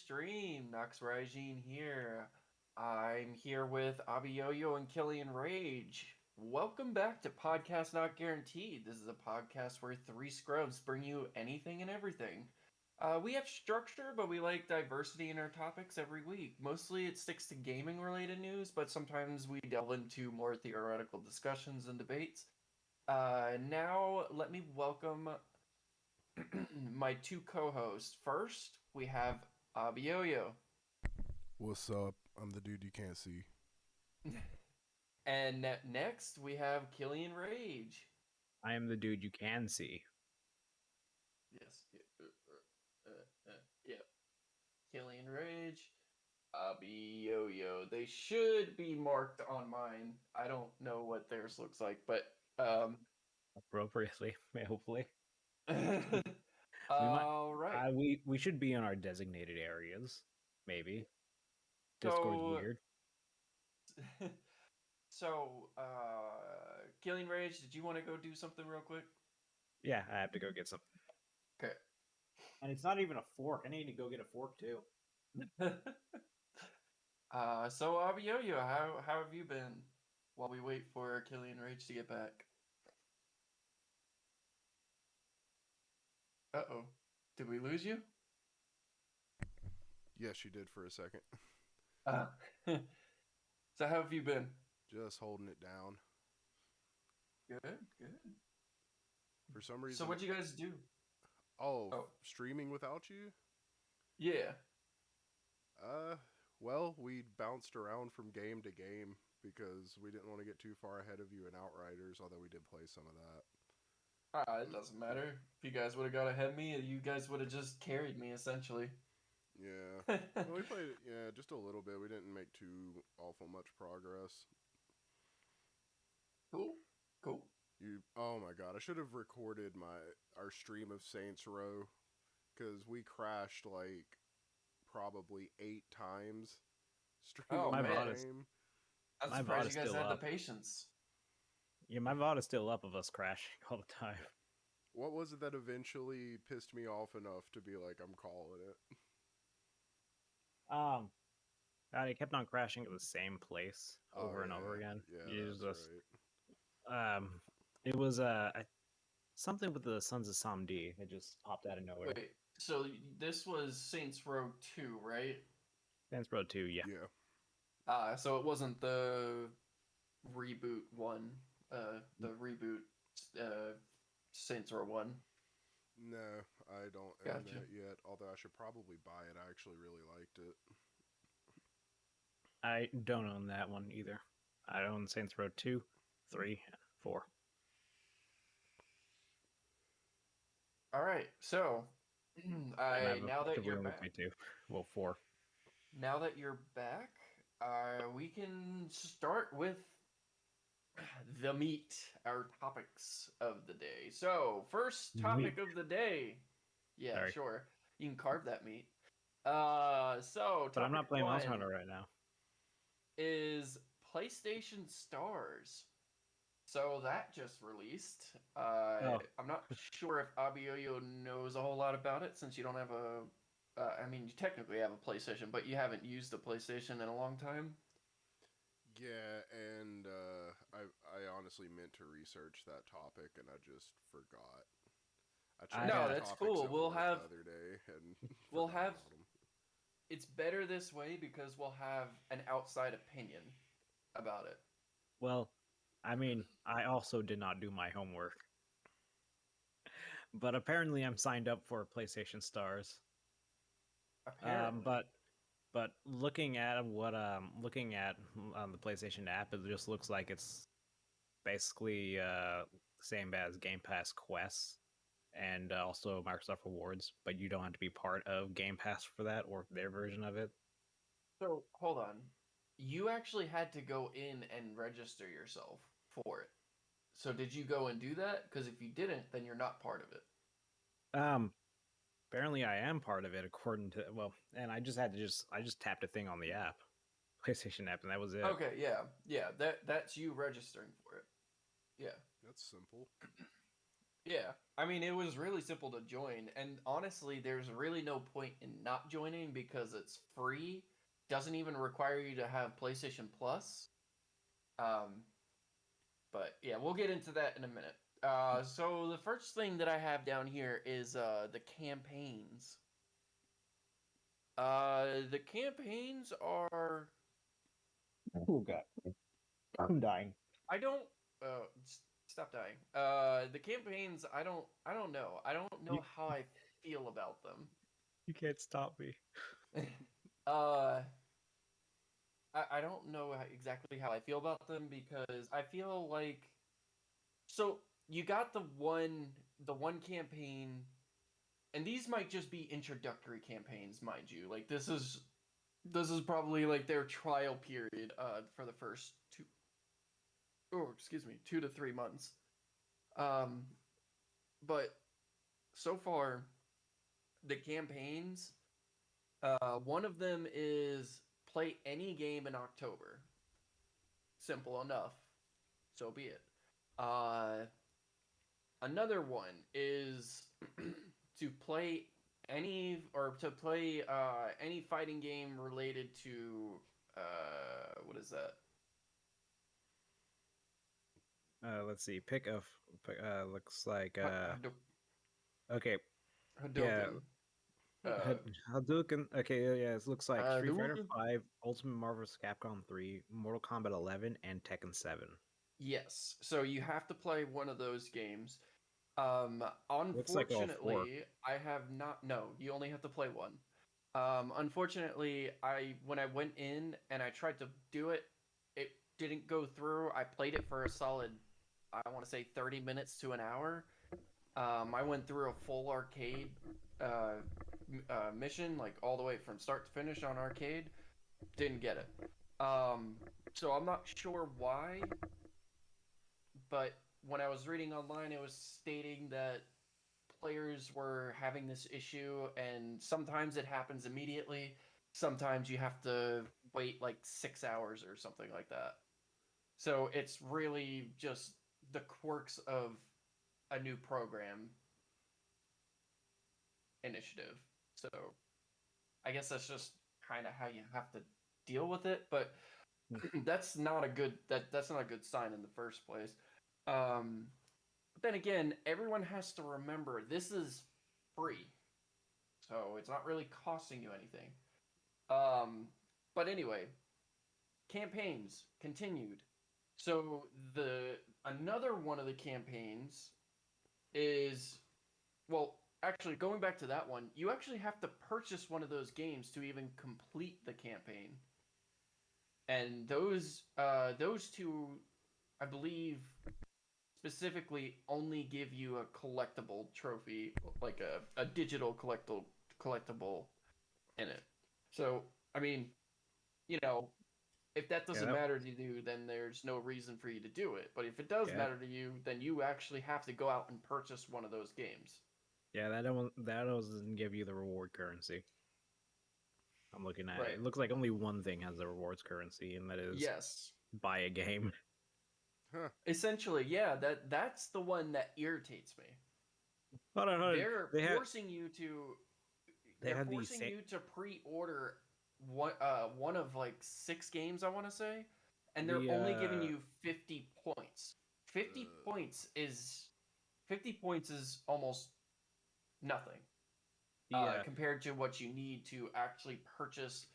stream. Nox Raijin here. I'm here with Abiyoyo and Killian Rage. Welcome back to Podcast Not Guaranteed. This is a podcast where three scrubs bring you anything and everything. We have structure, but we like diversity in our topics every week. Mostly it sticks to gaming related news, but sometimes we delve into more theoretical discussions and debates. Now, let me welcome my two co-hosts. First, we have Abioyo. What's up? I'm the dude you can't see. And next, we have Killian Rage. I am the dude you can see. Yes. Yeah. Killian Rage. Abioyo. They should be marked on mine. I don't know what theirs looks like, but Appropriately, hopefully. All right. We should be in our designated areas, maybe. Discord's weird. So, Killing Rage, did you want to go do something real quick? Yeah, I have to go get something. Okay. And it's not even a fork. I need to go get a fork too. So Abioyo, how have you been while we wait for Killian Rage to get back? Uh-oh. Did we lose you? Yes, you did for a second. So how have you been? Just holding it down. Good. For some reason. So what'd you guys do? Oh, streaming without you? Yeah. Well, we bounced around from game to game because we didn't want to get too far ahead of you in Outriders, although we did play some of that. It doesn't matter. If you guys would have got ahead of me, you guys would have just carried me, essentially. Yeah. Well, we played, just a little bit. We didn't make too awful much progress. Cool. Oh my god, I should have recorded our stream of Saints Row, because we crashed like probably 8 times streaming that game. I'm surprised you guys had the patience. Yeah, my VOD is still up of us crashing all the time. What was it that eventually pissed me off enough to be like, I'm calling it? God, it kept on crashing at the same place over and over again. Yeah, that's right. It was something with the Sons of Samdi. It just popped out of nowhere. Wait, so this was Saints Row 2, right? Saints Row 2, yeah. Yeah. So it wasn't the reboot one, the reboot Saints Row 1. No, I don't own that yet, although I should probably buy it. I actually really liked it. I don't own that one either. I own Saints Row 2, 3, and 4. Alright, so now that you're back. 4. Now that you're back, we can start with the meat, our topics of the day. So, first topic of the day. Yeah, Sorry. Sure. You can carve that meat. But I'm not playing Monster Hunter right now. Is PlayStation Stars. So that just released. I'm not sure if Abioyo knows a whole lot about it since you don't have a. You technically have a PlayStation, but you haven't used the PlayStation in a long time. Yeah, and I honestly meant to research that topic, and I just forgot. No, that's cool. We'll have the other day, and we'll have. It's better this way because we'll have an outside opinion about it. Well, I also did not do my homework, but apparently I'm signed up for PlayStation Stars. Apparently. But looking at what looking at on the PlayStation app, it just looks like it's basically the same as Game Pass quests and also Microsoft Rewards, but you don't have to be part of Game Pass for that or their version of it. So, hold on. You actually had to go in and register yourself for it. So did you go and do that? Because if you didn't, then you're not part of it. Apparently I am part of it according to, and I just tapped a thing on the app, PlayStation app, and that was it. Okay, yeah, that's you registering for it. Yeah. That's simple. Yeah, I mean, it was really simple to join, and honestly, there's really no point in not joining because it's free, doesn't even require you to have PlayStation Plus. Um, but yeah, we'll get into that in a minute. So the first thing that I have down here is the campaigns. The campaigns are Oh god, I'm dying. I don't stop dying. The campaigns I don't know. I don't You know how I feel about them. you can't stop me. uh I don't know exactly how I feel about them because I feel like so you got the one campaign and these might just be introductory campaigns, mind you. Like this is probably like their trial period for the first excuse me, 2 to 3 months. Um but so far the campaigns one of them is play any game in October. Simple enough. So be it. Uh Another one is to play any fighting game related to what is that? Let's see. Looks like okay. Yeah, Hadouken. Uh, Hadouken. Okay, yeah. It looks like Street Fighter Hadouken. 5, Ultimate Marvel vs. Capcom 3, Mortal Kombat 11, and Tekken 7. Yes. So you have to play one of those games. Looks like all four. Unfortunately, I have not. No, you only have to play one. Unfortunately, I when I went in and I tried to do it, it didn't go through. I played it for a solid, I want to say 30 minutes to an hour. I went through a full arcade uh, mission, like all the way from start to finish on arcade. Didn't get it. So I'm not sure why, but when I was reading online, it was stating that players were having this issue, and sometimes it happens immediately. Sometimes you have to wait like 6 hours or something like that. So it's really just the quirks of a new program initiative. So I guess that's just kind of how you have to deal with it. But that's not a good sign in the first place. But then again, everyone has to remember this is free, so it's not really costing you anything. Um, but anyway, campaigns continued. So the another one of the campaigns is well, actually going back to that one, you actually have to purchase one of those games to even complete the campaign. And those two, I believe, specifically only give you a collectible trophy, like a digital collectible in it. So, I mean, you know, if that Yeah, doesn't matter to you, then there's no reason for you to do it. But if it does yeah, matter to you, then you actually have to go out and purchase one of those games. yeah. That doesn't give you the reward currency. I'm looking at it. Right. It looks like only one thing has the rewards currency, and that is Yes. buy a game. Huh. Essentially, yeah, that's the one that irritates me. Hold on. They're They have forcing you to they they're have the forcing same. you to pre-order one of like 6 games I want to say, and they're The only giving you 50 points. 50 Uh, points is 50 points is almost nothing the compared to what you need to actually purchase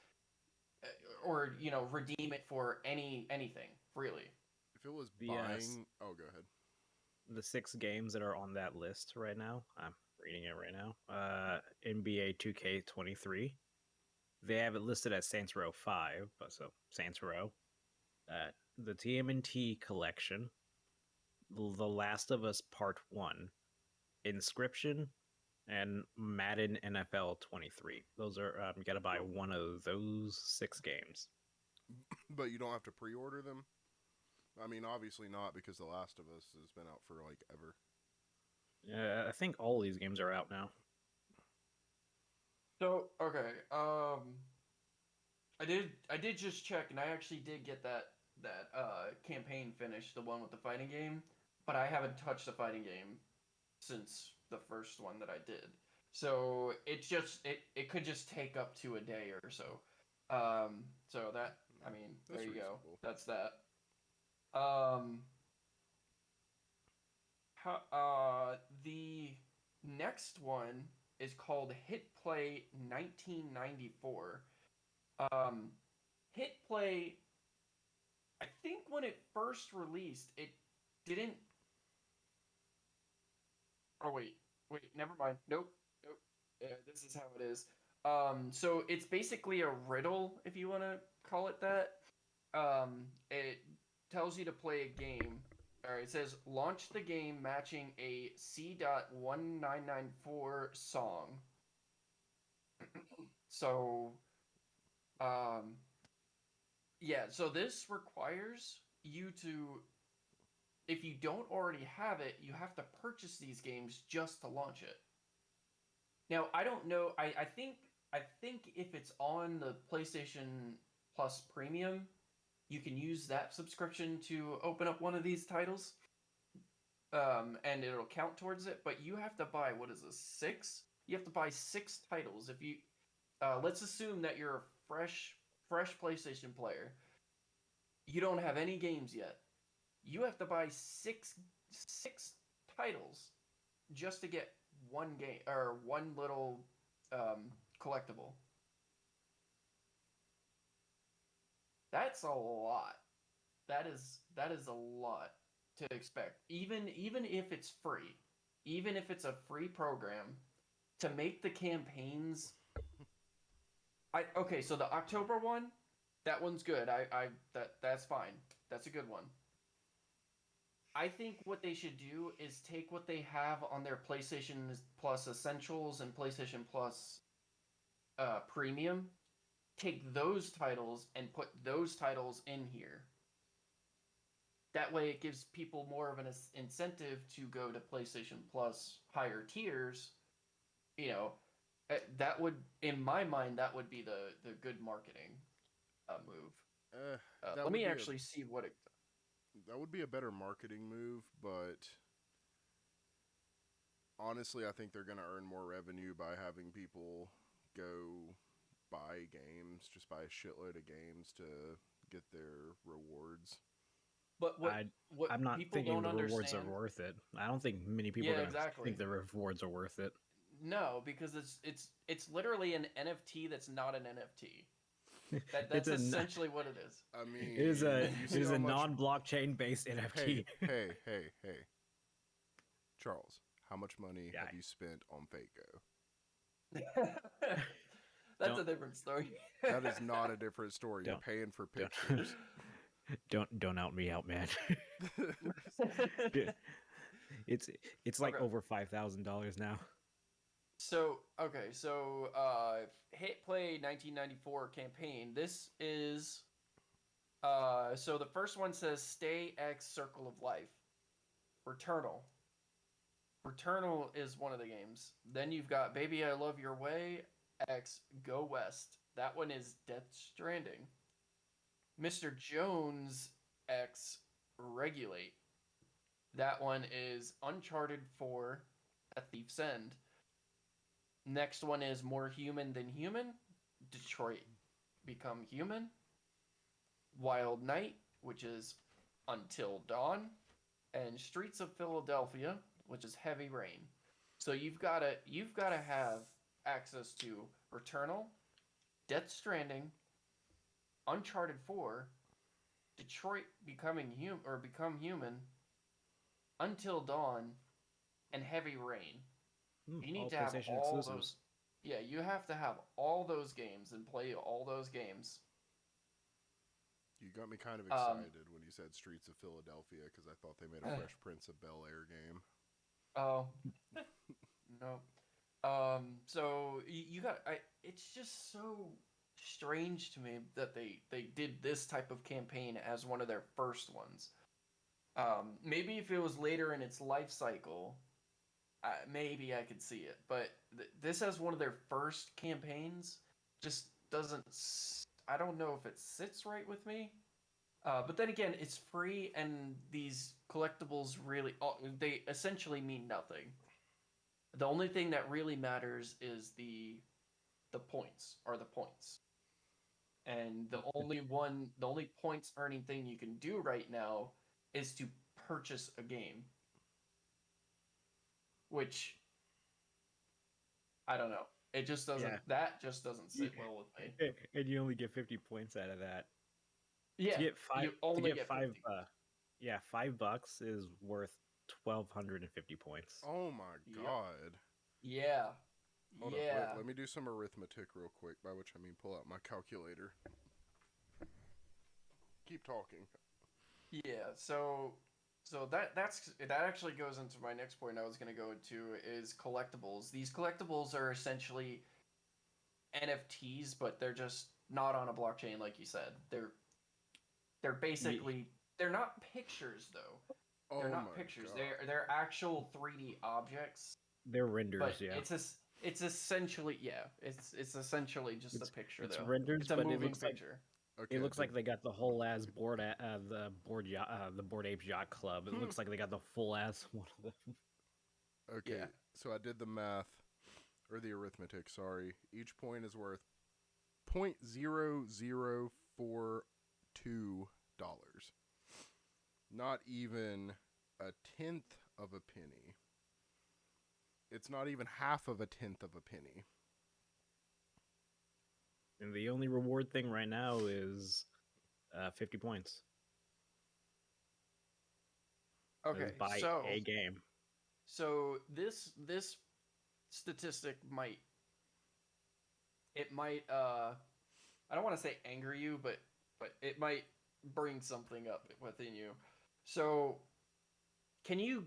or redeem it for anything really. if it was the buying, oh, go ahead. the 6 games that are on that list right now. I'm reading it right now. NBA 2K23. They have it listed as Saints Row 5, but so Saints Row. The TMNT collection, The Last of Us Part 1, Inscription, and Madden NFL 23. Those are you got to buy one of those 6 games. But you don't have to pre-order them. I mean, obviously not because The Last of Us has been out for like ever. I think all these games are out now. So okay, I did just check, and I actually did get that campaign finished, the one with the fighting game, but I haven't touched the fighting game. since the first one that I did. So it could just take up to a day or so. So that, I mean, That's there you go. reasonable. That's that. Um, the next one is called Hit Play 1994. Um, Hit Play, I think when it first released, it didn't. Oh wait, never mind. Nope. This is how it is. So it's basically a riddle, if you want to call it that. It tells you to play a game. All right, it says launch the game matching a C.1994 song. So, um, yeah, so this requires you to, if you don't already have it, you have to purchase these games just to launch it. Now, I don't know. I think if it's on the PlayStation Plus Premium, you can use that subscription to open up one of these titles, and it'll count towards it. But you have to buy, what is this, six? You have to buy six titles. If you let's assume that you're a fresh PlayStation player, you don't have any games yet. You have to buy six titles just to get one game or one little collectible. That's a lot. That is a lot to expect. Even if it's free, even if it's a free program, to make the campaigns. So the October one, that one's good. That's fine. That's a good one. I think what they should do is take what they have on their PlayStation Plus Essentials and PlayStation Plus Premium, take those titles and put those titles in here. That way, it gives people more of an incentive to go to PlayStation Plus higher tiers. You know, that would, in my mind, that would be the good marketing move. That Let would me be actually see what it. that would be a better marketing move, but honestly, I think they're going to earn more revenue by having people go buy games, just buy a shitload of games to get their rewards. But what I'm not people thinking don't the rewards are understand. worth it. I don't think many people Yeah, are gonna exactly. think the rewards are worth it. No, because it's literally an NFT that's not an NFT. It's That's a essentially what it is. I mean, it is a you it see is how a much. non-blockchain based Hey, NFT. hey. Charles, how much money Yeah, have you spent on Faco? That's don't a different story. That is not a different story. You're don't paying for don't pictures. don't out me out, man. it's it's like Okay. over $5,000 now. So Hit Play 1994 campaign. This is so the first one says Stay X Circle of Life. Returnal. Returnal is one of the games. Then you've got Baby I Love Your Way X Go West. That one is Death Stranding. Mr. Jones X Regulate. That one is Uncharted 4 A Thief's End. Next one is More Human Than Human. Detroit Become Human. Wild Night, which is Until Dawn. And Streets of Philadelphia, which is Heavy Rain. So you've gotta have access to Returnal, Death Stranding, Uncharted 4, Detroit Become Human, Until Dawn, and Heavy Rain. You need All to have PlayStation all those. exclusives. Yeah, you have to have all those games and play all those games. You got me kind of Um, excited when you said Streets of Philadelphia because I thought they made a Fresh Prince of Bel Air game. oh no. So you got. It's just so strange to me that they did this type of campaign as one of their first ones. Maybe if it was later in its life cycle, maybe I could see it. But this as one of their first campaigns just doesn't. I don't know if it sits right with me. But then again, it's free, and these collectibles really they essentially mean nothing. The only thing that really matters is the points, and the only points earning thing you can do right now is to purchase a game, which I don't know. It just doesn't. Yeah. That just doesn't sit well with me. And you only get 50 points out of that. Yeah, To get five, you only get five, 50. yeah, $5 is worth 1,250 points. Oh my Yep. god. Yeah. Hold up, Yeah. let me do some arithmetic real quick, by which I mean pull out my calculator. Keep talking. Yeah. So that actually goes into my next point I was going to go into is collectibles. These collectibles are essentially NFTs, but they're just not on a blockchain like you said. They're basically they're not pictures though. They're Oh not my pictures. god. They're actual 3D objects. They're renders, But yeah. it's essentially it's essentially just a picture it's though. renders, It's a but moving picture. Okay, it looks like they got the whole ass the Board Apes Yacht Club. It looks like they got the full ass one of them. okay, Yeah. so I did the math, or the arithmetic, sorry. Each point is worth $0.0042. Not even a tenth of a penny. It's not even half of a tenth of a penny. And the only reward thing right now is 50 points. Okay. Is buy a game. So this statistic might I don't want to say anger you, but it might bring something up within you. So can you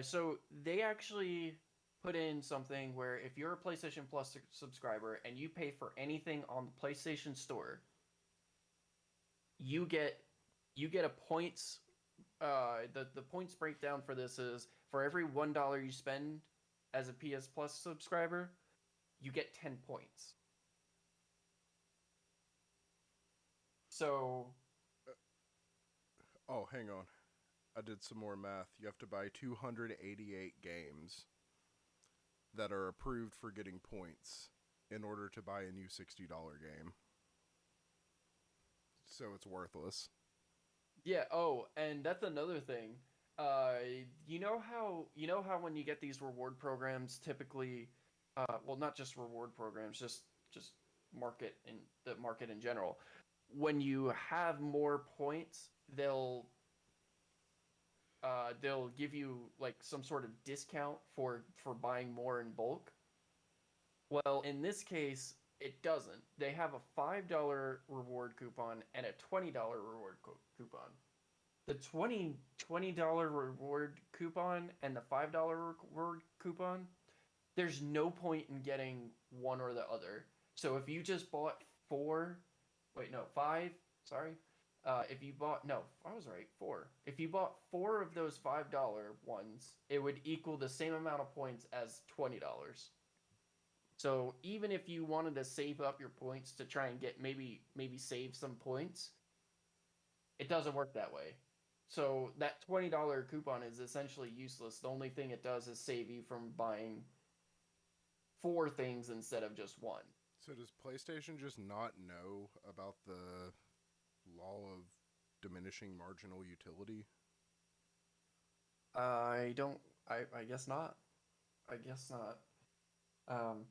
so they actually put in something where if you're a PlayStation Plus subscriber and you pay for anything on the PlayStation Store, you get a points the points breakdown for this is for every $1 you spend as a PS Plus subscriber, you get 10 points. So Oh, hang on. I did some more math. You have to buy 288 games that are approved for getting points in order to buy a new $60 game. So it's worthless. yeah, oh, and that's another thing. You know how when you get these reward programs, typically, well, not just reward programs, just the market in general. When you have more points, they'll give you like some sort of discount for buying more in bulk. Well, in this case, it doesn't. They have a $5 reward coupon and a $20 reward coupon. The $20 reward coupon and the $5 reward coupon, there's no point in getting one or the other. So if you just bought five, sorry. If you bought, no, I was right, four. If you bought four of those $5 ones, it would equal the same amount of points as $20. So even if you wanted to save up your points to try and get maybe save some points, it doesn't work that way. So that $20 coupon is essentially useless. The only thing it does is save you from buying four things instead of just one. So does PlayStation just not know about the law of diminishing marginal utility? I don't. I guess not. I guess not. Um.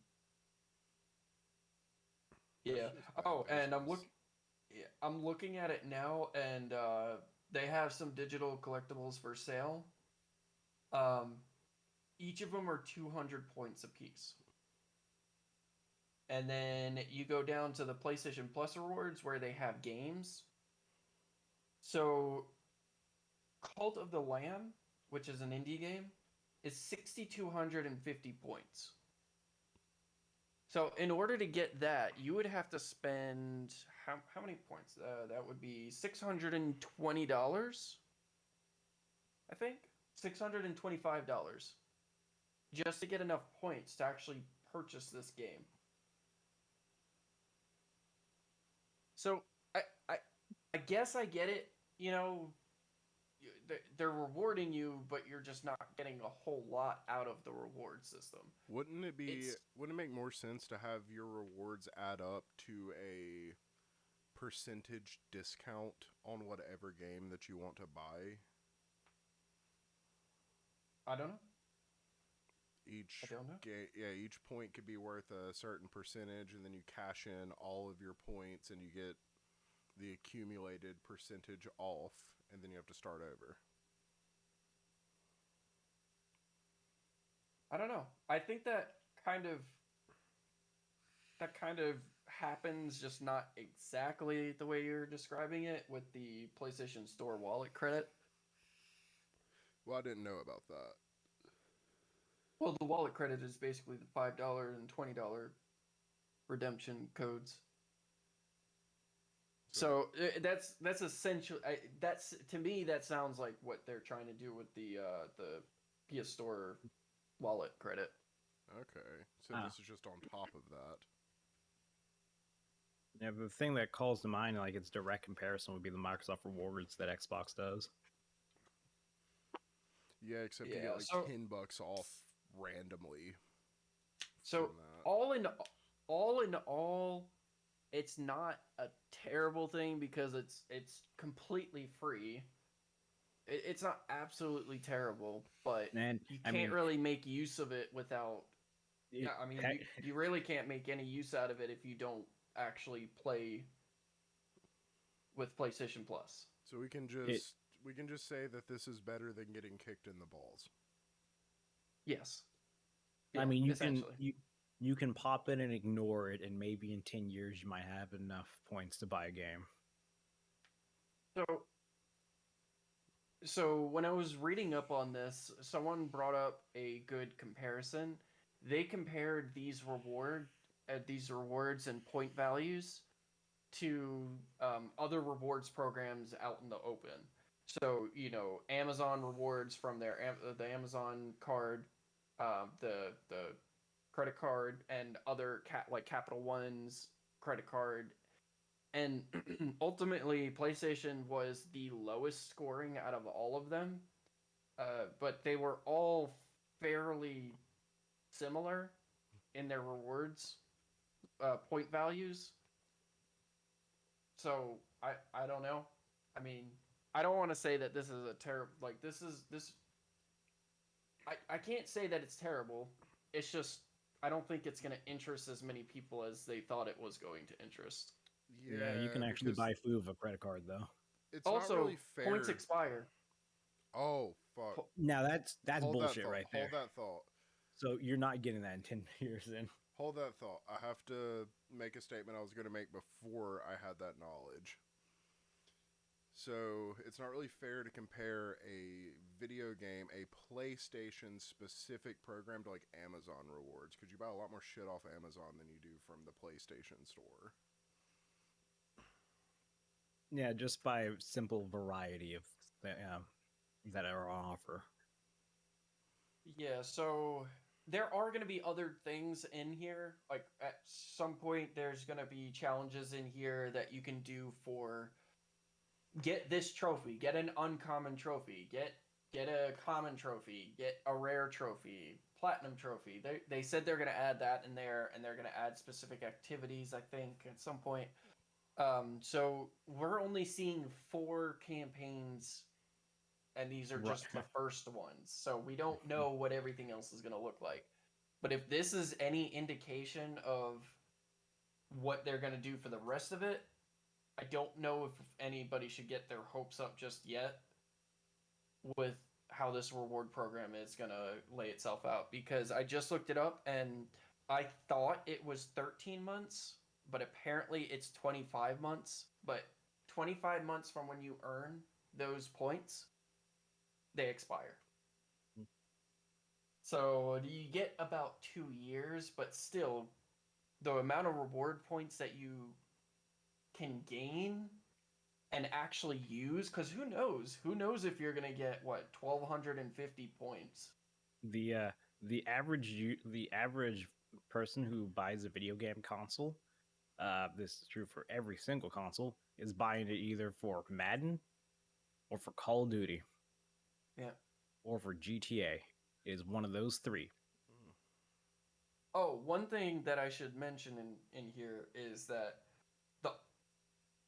Yeah. That's just bad Oh, and business. I'm looking at it now, and they have some digital collectibles for sale. Um, each of them are 200 points apiece. And then you go down to the PlayStation Plus rewards where they have games. So, Cult of the Lamb, which is an indie game, is 6,250 points. So, in order to get that, you would have to spend how many points? That would be $620, I think. $625 just to get enough points to actually purchase this game. So I I guess I get it. You know, they're rewarding you, but you're just not getting a whole lot out of the reward system. Wouldn't it It's make more sense to have your rewards add up to a percentage discount on whatever game that you want to buy? I don't know. I Each don't know. each point could be worth a certain percentage, and then you cash in all of your points, and you get the accumulated percentage off, and then you have to start over. I don't know. I think that kind of happens, just not exactly the way you're describing it with the PlayStation Store wallet credit. Well, I didn't know about that. Well, the wallet credit is basically the $5 and $20 redemption codes. So that's essential. That's to me that sounds like what they're trying to do with the PS Store wallet credit. Okay, so this is just on top of that. Yeah, the thing that calls to mind, like its direct comparison, would be the Microsoft Rewards that Xbox does. Yeah, except you get like $10 off randomly. So all in all, it's not a terrible thing because it's completely free. It's not absolutely terrible, but you can't really make use of it without. I mean, you really can't make any use out of it if you don't actually play with PlayStation Plus. So we can just say that this is better than getting kicked in the balls. Yes. Yeah, I mean, you can pop in and ignore it, and maybe in 10 years you might have enough points to buy a game. So when I was reading up on this, someone brought up a good comparison. They compared these rewards and point values to other rewards programs out in the open. So Amazon rewards from the Amazon card, the credit card, and other like Capital One's credit card. And ultimately, PlayStation was the lowest scoring out of all of them, but they were all fairly similar in their rewards point values. So I don't know. I mean, I don't want to say that this is a terrible this. I can't say that it's terrible. It's just I don't think it's going to interest as many people as they thought it was going to interest. Yeah, you can actually buy food with a credit card though. It's also not really fair. Points expire. Oh fuck! Now that's bullshit right there. Hold that thought. So you're not getting that in 10 years then. Hold that thought. I have to make a statement I was going to make before I had that knowledge. So it's not really fair to compare a video game, a PlayStation specific program to like Amazon rewards, because you buy a lot more shit off Amazon than you do from the PlayStation Store. Yeah, just by simple variety of that are on offer. Yeah, so there are going to be other things in here. Like at some point, there's going to be challenges in here that you can do for get this trophy, get an uncommon trophy, get a common trophy, get a rare trophy, platinum trophy. They said they're going to add that in there, and they're going to add specific activities, I think, at some point. So we're only seeing 4 campaigns, and these are just the first ones. So we don't know what everything else is going to look like. But if this is any indication of what they're going to do for the rest of it, I don't know if anybody should get their hopes up just yet with how this reward program is going to lay itself out, because I just looked it up and I thought it was 13 months, but apparently it's 25 months. But 25 months from when you earn those points, they expire. So you get about 2 years, but still, the amount of reward points that you can gain and actually use, because who knows if you're gonna get 1,250 points. The average person who buys a video game console, this is true for every single console, is buying it either for Madden or for Call of Duty. Yeah. or for GTA. It is one of those three. Oh, one thing that I should mention in here is that the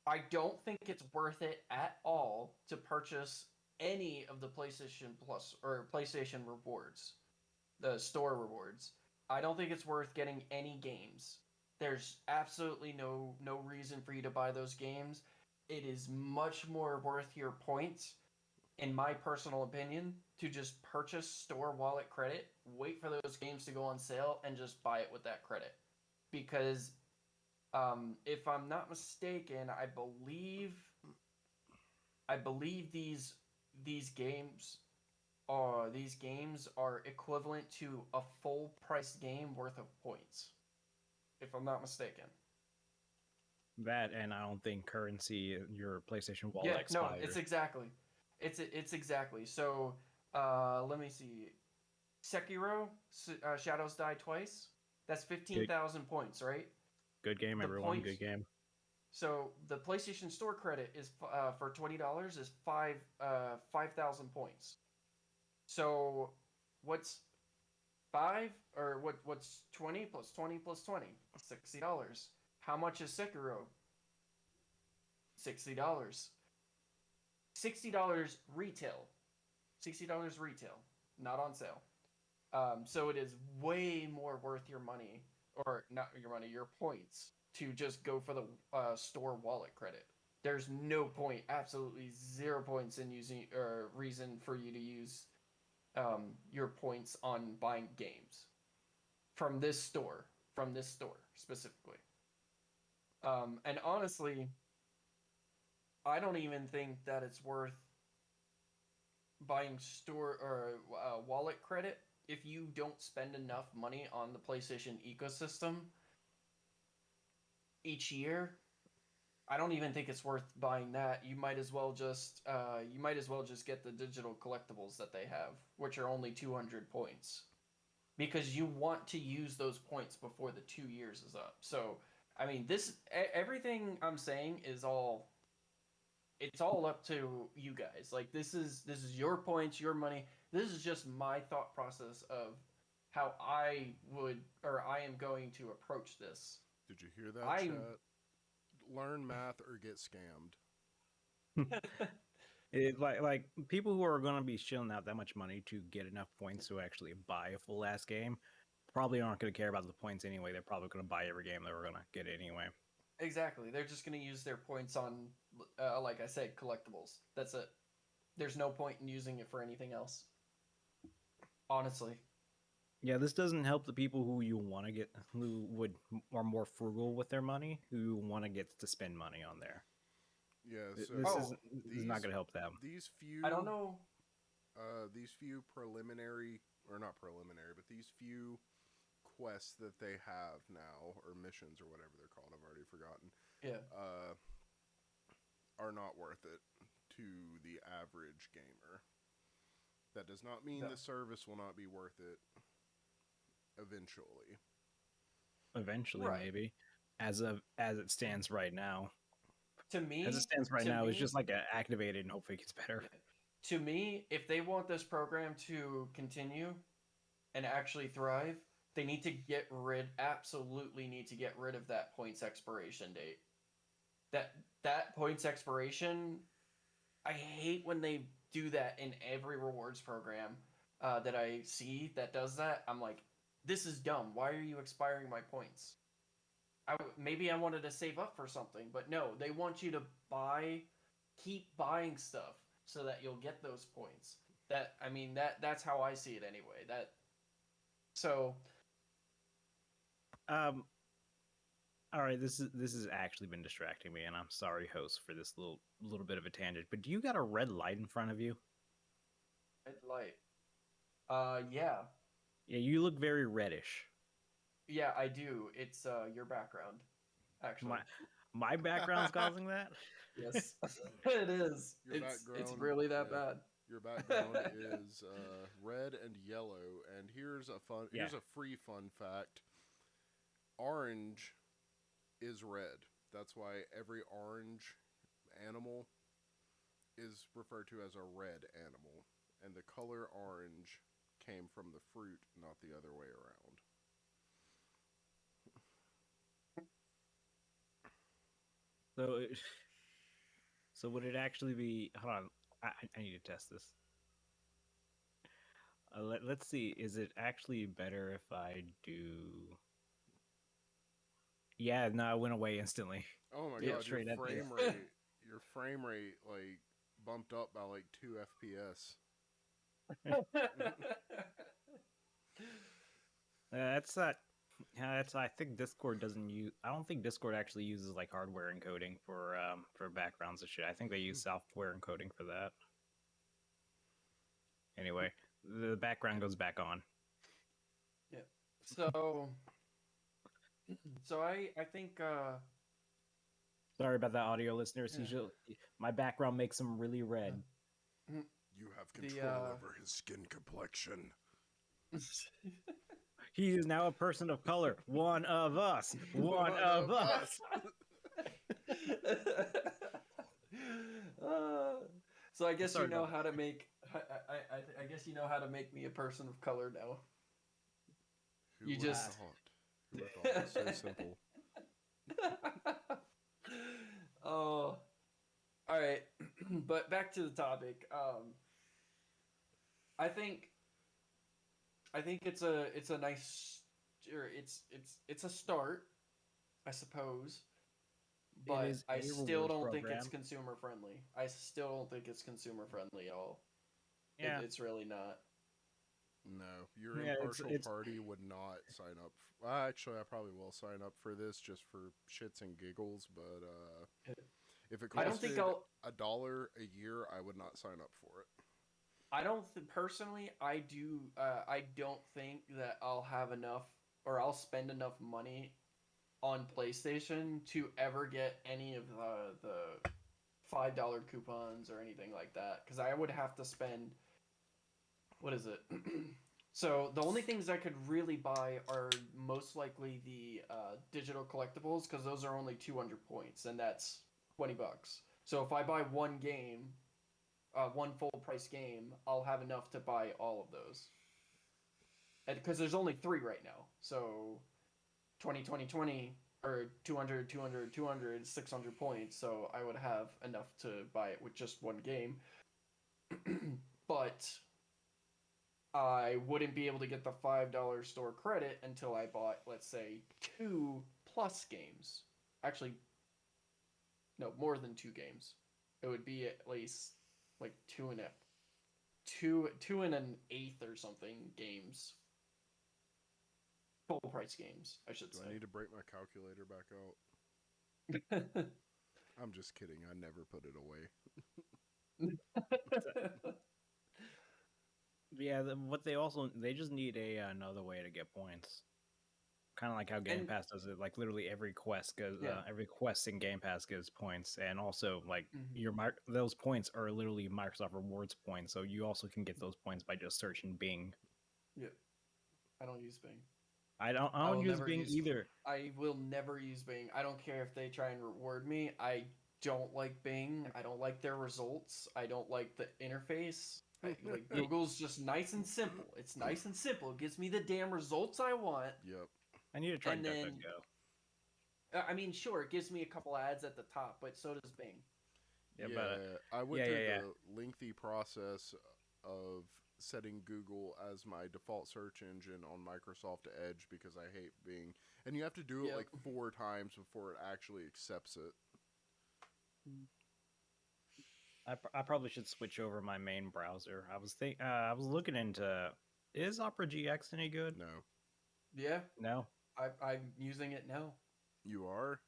I don't think it's worth it at all to purchase any of the PlayStation Plus or PlayStation rewards, the store rewards. I don't think it's worth getting any games. There's absolutely no reason for you to buy those games. It is much more worth your points, in my personal opinion, to just purchase store wallet credit, wait for those games to go on sale, and just buy it with that credit. Because if I'm not mistaken, I believe these games are equivalent to a full price game worth of points, if I'm not mistaken. That, and I don't think currency, your PlayStation Yeah, Wallet no, expires. it's exactly. So, let me see. Sekiro, Shadows Die Twice. That's fifteen Good, thousand points, right? good game, The everyone. points. Good game. So the PlayStation Store credit is for $20 is 5,000 points. So what's what's 20 plus 20 plus 20? $60. How much is Sekiro? $60. $60 retail. $60 retail, not on sale. So it is way more worth your money, or not your money, your points, to just go for the store wallet credit. There's no point, absolutely 0 points in using or reason for you to use your points on buying games from this store, specifically. And honestly, I don't even think that it's worth buying store or wallet credit if you don't spend enough money on the PlayStation ecosystem each year. I don't even think it's worth buying that. You might as well just get the digital collectibles that they have, which are only 200 points, because you want to use those points before the 2 years is up. So, I mean, everything I'm saying is all it's all up to you guys. Like, this is your points, your money. This is just my thought process of how I am going to approach this. Did you hear that, I'm chat? Learn math or get scammed. Like people who are going to be shelling out that much money to get enough points to actually buy a full ass game probably aren't going to care about the points anyway. They're probably going to buy every game they were going to get anyway. Exactly. They're just going to use their points on, like I said, collectibles. That's it. There's no point in using it for anything else. Honestly. Yeah, this doesn't help the people who you want to get, who would are more frugal with their money, who want to get to spend money on there. Yeah, so This is not going to help them. These I don't few know. these few preliminary, or not preliminary, but these few quests that they have now, or missions or whatever they're called, I've already forgotten. Yeah. Are not worth it to the average gamer. That does not mean No. the service will not be worth it eventually. Eventually, Right. maybe. As it stands right now. To me, As it stands right to now, it's me, just like activated and hopefully it gets better. yeah. To me, if they want this program to continue and actually thrive, they need to absolutely need to get rid of that points expiration date. That points expiration, I hate when they do that in every rewards program that I see that does that. I'm like, this is dumb. Why are you expiring my points? Maybe I wanted to save up for something, but no, they want you to keep buying stuff so that you'll get those points. That's how I see it anyway. So Um, all right, this has actually been distracting me, and I'm sorry, host, for this little bit of a tangent. But do you got a red light in front of you? red light. Yeah, Yeah, you look very reddish. yeah, I do. It's your background, actually. My background's causing that. Yes, it is. Your It's background, really that yeah, bad. your background is red and yellow. And Yeah, here's a free fun fact. Orange is red. That's why every orange animal is referred to as a red animal. and the color orange came from the fruit, not the other way around. So, so would it actually be? Hold on, I need to test this. Let's see. Is it actually better if I do? Yeah, no, it went away instantly. Oh my Yeah, god, straight at this. your frame rate like bumped up by like 2 FPS. That's not. That's. I think Discord doesn't use. I don't think Discord actually uses like hardware encoding for backgrounds and shit. I think they use software encoding for that. Anyway, the background goes back on. Yeah. So I think Sorry about that, audio listeners. Yeah. My background makes him really red. You have control over his skin complexion. He is now a person of color. One of us. One of us. So I guess Sorry you know about how to make. I guess you know how to make me a person of color now. Who You would just- have thought? Who would have thought? It was so simple. Oh, all right. But back to the topic. I think it's a nice, or it's a start, I suppose. But is I a still rewards don't think it's program. consumer friendly. I still don't think it's consumer friendly at all. Yeah. It's really not. No, your Yeah, impartial it's- party would not sign up. Well, actually, I probably will sign up for this just for shits and giggles. But if it I don't think costed I'll. $1 a year, I would not sign up for it. I don't personally. I do. I don't think that I'll have enough, or I'll spend enough money on PlayStation to ever get any of the $5 coupons or anything like that. Because I would have to spend. What is it? So the only things I could really buy are most likely the digital collectibles, because those are only 200 points, and that's $20. So if I buy one game, one full price game, I'll have enough to buy all of those. Because there's only 3 right now. So 20, 20, 20, or 200, 200, 200, 600 points. So I would have enough to buy it with just one game. But I wouldn't be able to get the $5 store credit until I bought, let's say, 2 plus games. Actually, no, more than 2 games. It would be at least like 2 and an eighth or something games. Full price games, I should Do say. I need to break my calculator back out? I'm just kidding. I never put it away. Yeah, what they just need another way to get points. Kind of like how Game Pass does it. Like literally every quest goes, every quest in Game Pass gives points, and also like those points are literally Microsoft Rewards points. So you also can get those points by just searching Bing. Yeah, I don't use Bing. I don't use Bing either. I will never use Bing. I don't care if they try and reward me. I don't like Bing. I don't like their results. I don't like the interface. Like Google's just nice and simple. It's nice and simple. It gives me the damn results I want. Yep. I need to try And then, Go. I mean, sure, it gives me a couple ads at the top, but so does Bing. Yeah, I went through the lengthy process of setting Google as my default search engine on Microsoft Edge because I hate Bing. And you have to do it like 4 times before it actually accepts it. I probably should switch over my main browser. I was looking into, is Opera GX any good? No. Yeah. No. I'm using it now. You are?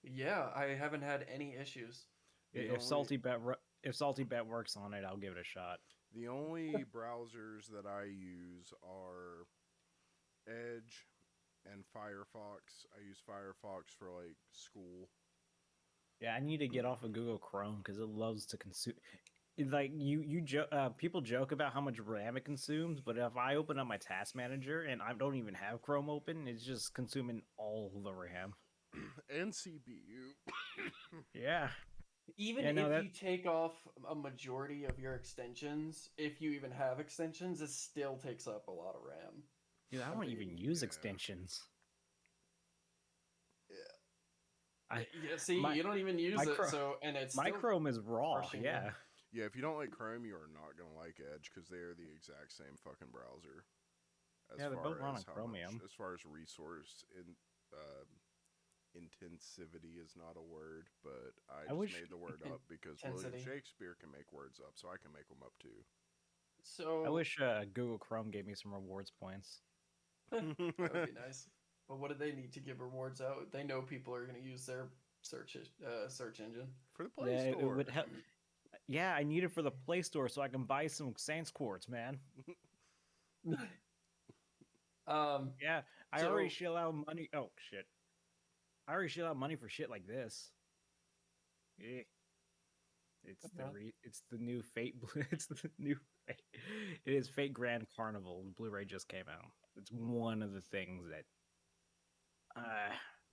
Yeah, I haven't had any issues. If Salty Bet works on it, I'll give it a shot. The only browsers that I use are Edge and Firefox. I use Firefox for like school. Yeah, I need to get off of Google Chrome because it loves to consume. Like people joke about how much RAM it consumes, but if I open up my task manager and I don't even have Chrome open, it's just consuming all the RAM And CPU. Yeah. even if you take off a majority of your extensions, if you even have extensions, it still takes up a lot of RAM. Dude, I don't even use extensions. Yeah. See, you don't even use it, so and it's my still Chrome is raw. Yeah. Yeah, if you don't like Chrome, you are not gonna like Edge because they are the exact same fucking browser. They're both run on Chromium. As far as resource intensivity is not a word, but I just made the word up because William Shakespeare can make words up, so I can make them up too. So I wish Google Chrome gave me some rewards points. That would be nice. But what do they need to give rewards out? They know people are going to use their search engine for the Play Store. It would help. Yeah, I need it for the Play Store so I can buy some Saints quartz, man. Yeah, I already shell out money. Oh shit! I already shell out money for shit like this. Yeah. It's the new Fate. It's the new. It is Fate Grand Carnival. The Blu-ray just came out. It's one of the things that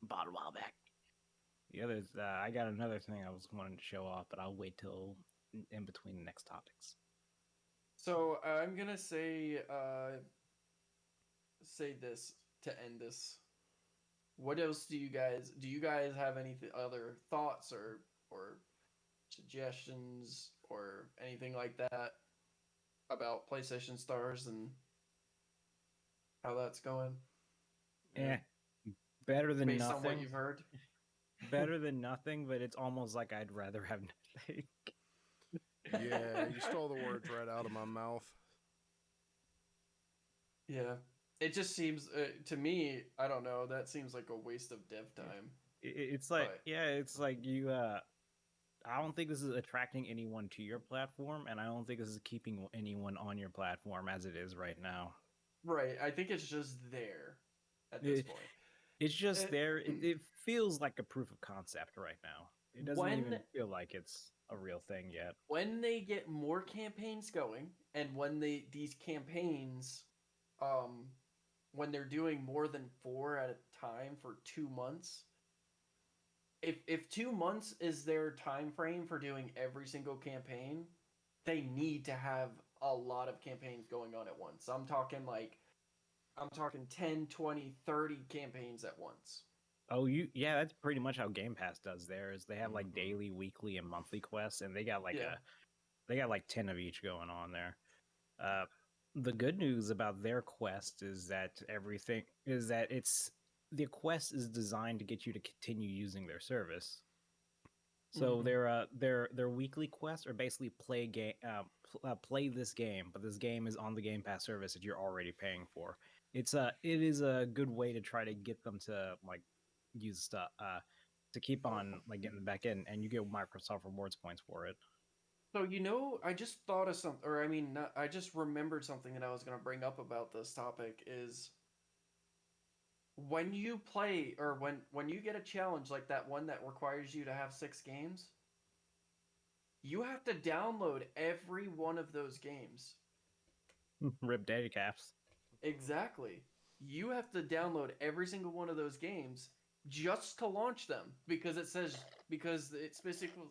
bought a while back. The others, I got another thing I was wanting to show off, but I'll wait till in between the next topics. So I'm gonna say this to end this. What else do you guys have any other thoughts or suggestions or anything like that about PlayStation Stars and how that's going? Yeah, better than based nothing. on what you've heard. Better than nothing, but it's almost like I'd rather have nothing. Yeah, you stole the words right out of my mouth. Yeah, it just seems to me, I don't know, that seems like a waste of dev time. It's like, it's like you. I don't think this is attracting anyone to your platform, and I don't think this is keeping anyone on your platform as it is right now. Right, I think it's just there at this point. It's just there. It feels like a proof of concept right now. It doesn't even feel like it's a real thing yet. When they get more campaigns going, and when these campaigns, when they're doing more than 4 at a time for 2 months, if 2 months is their time frame for doing every single campaign, they need to have a lot of campaigns going on at once. I'm talking 10, 20, 30 campaigns at once. Oh, that's pretty much how Game Pass does theirs. They have like daily, weekly, and monthly quests, and they got like 10 of each going on there. The good news about their quest is that the quest is designed to get you to continue using their service. So their weekly quests are basically play this game, but this game is on the Game Pass service that you're already paying for. It is a good way to try to get them to like use stuff to keep on like getting back in, and you get Microsoft rewards points for it. So I just thought of something, or I mean, I just remembered something that I was going to bring up about this topic is when you play or when you get a challenge like that one that requires you to have 6 games, you have to download every one of those games. Rip data caps. Exactly. You have to download every single one of those games just to launch them because it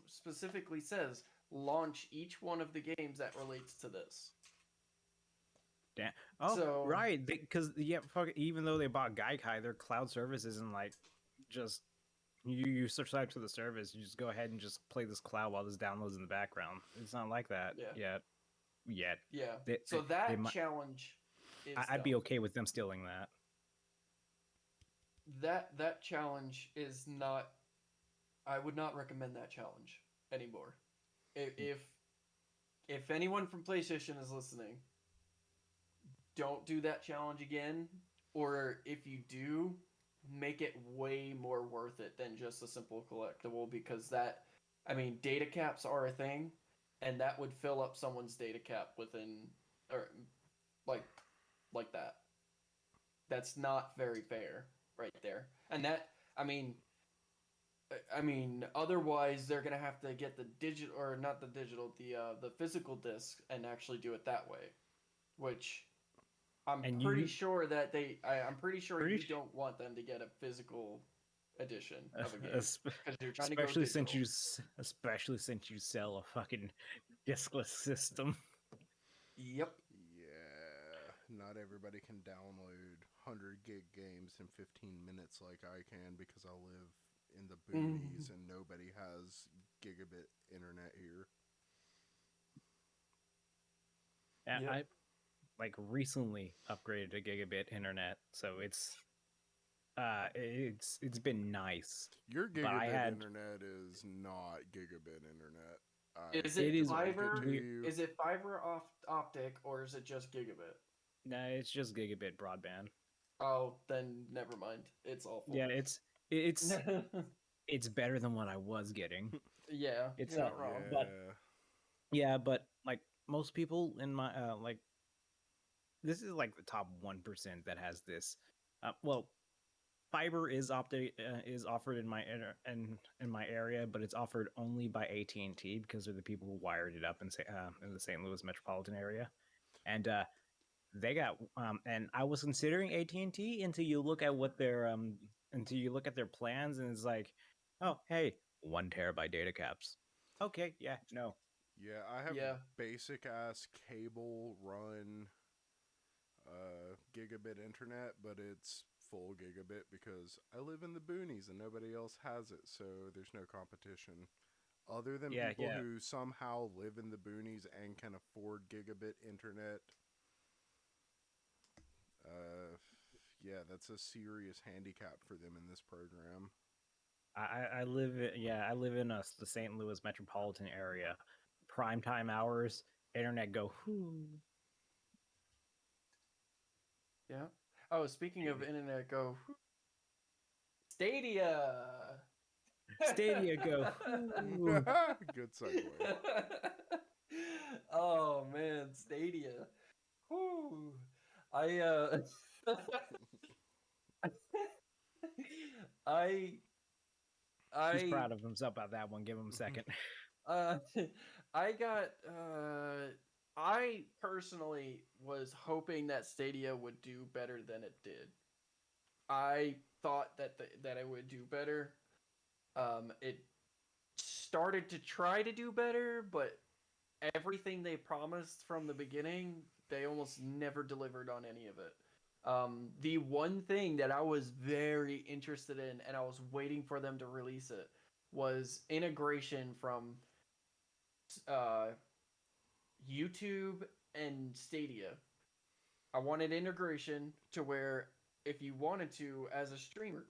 specifically says launch each one of the games that relates to this. Damn. Oh, right. Because even though they bought Gaikai, their cloud service isn't like just you subscribe to the service. You just go ahead and just play this cloud while this downloads in the background. It's not like that yet. Yeah. So that challenge is I'd be okay with them stealing that. That challenge is not. I would not recommend that challenge anymore. If anyone from PlayStation is listening, don't do that challenge again. Or if you do, make it way more worth it than just a simple collectible because data caps are a thing, and that would fill up someone's data cap within or like that. That's not very fair right there. And that otherwise they're gonna have to get the digital or not the digital, the physical disc and actually do it that way, which I'm pretty sure you don't want them to get a physical edition of a game because you're trying to go especially digital. especially since you sell a fucking discless system. Yep. Yeah, not everybody can download 100 gig games in 15 minutes like I can because I live in the boonies and nobody has gigabit internet here. Yeah, Yep. I like recently upgraded to gigabit internet, so it's been nice. Your But I gigabit had internet is not gigabit internet. Is it it is Break it to fiber? you. Is it fiber optic or is it just gigabit? no, it's just gigabit broadband. Oh, then never mind. It's awful. Yeah, it's it's better than what I was getting. Yeah, It's you're not wrong. but Yeah. yeah, but like most people in my like this is like the top 1% that has this. Well, fiber is is offered in in my area, but it's offered only by AT&T because they're the people who wired it up in the St. Louis metropolitan area, and they got and I was considering AT&T until you look at their plans and it's like, oh hey, 1 terabyte data caps. Okay, yeah, no. Yeah, I have Yeah. basic ass cable run gigabit internet, but it's full gigabit because I live in the boonies and nobody else has it, so there's no competition. Other than Yeah, people yeah. who somehow live in the boonies and can afford gigabit internet, uh, yeah, that's a serious handicap for them in this program. I live in the St. Louis metropolitan area. Prime time hours, internet go whoo. Yeah. Oh, speaking of internet, go Stadia. Stadia go whoo. Good segue. Oh man, Stadia. Whew. I I He's I proud of himself about that one. Give him a second. uh I got I personally was hoping that Stadia would do better than it did. I thought that that it would do better. It started to try to do better, but everything they promised from the beginning, they almost never delivered on any of it. The one thing that I was very interested in, and I was waiting for them to release it, was integration from uh, YouTube and Stadia. I wanted integration to where if you wanted to, as a streamer,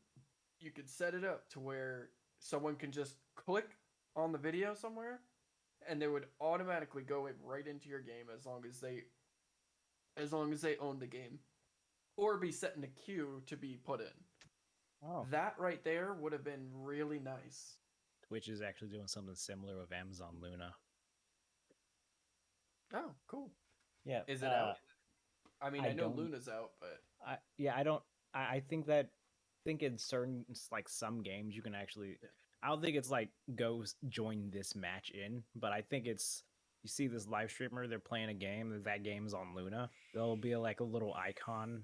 you could set it up to where someone can just click on the video somewhere and they would automatically go right into your game as long as they own the game or be set in a queue to be put in. Oh, That right there would have been really nice. Twitch is actually doing something similar with Amazon Luna. Oh, cool. Yeah. Is it out? I mean, I I know don't. Luna's out, but I don't. I think that think in certain like some games you can actually. yeah. I don't think it's like go join this match in, but I think it's you see this live streamer they're playing a game that game is on Luna. There'll be like a little icon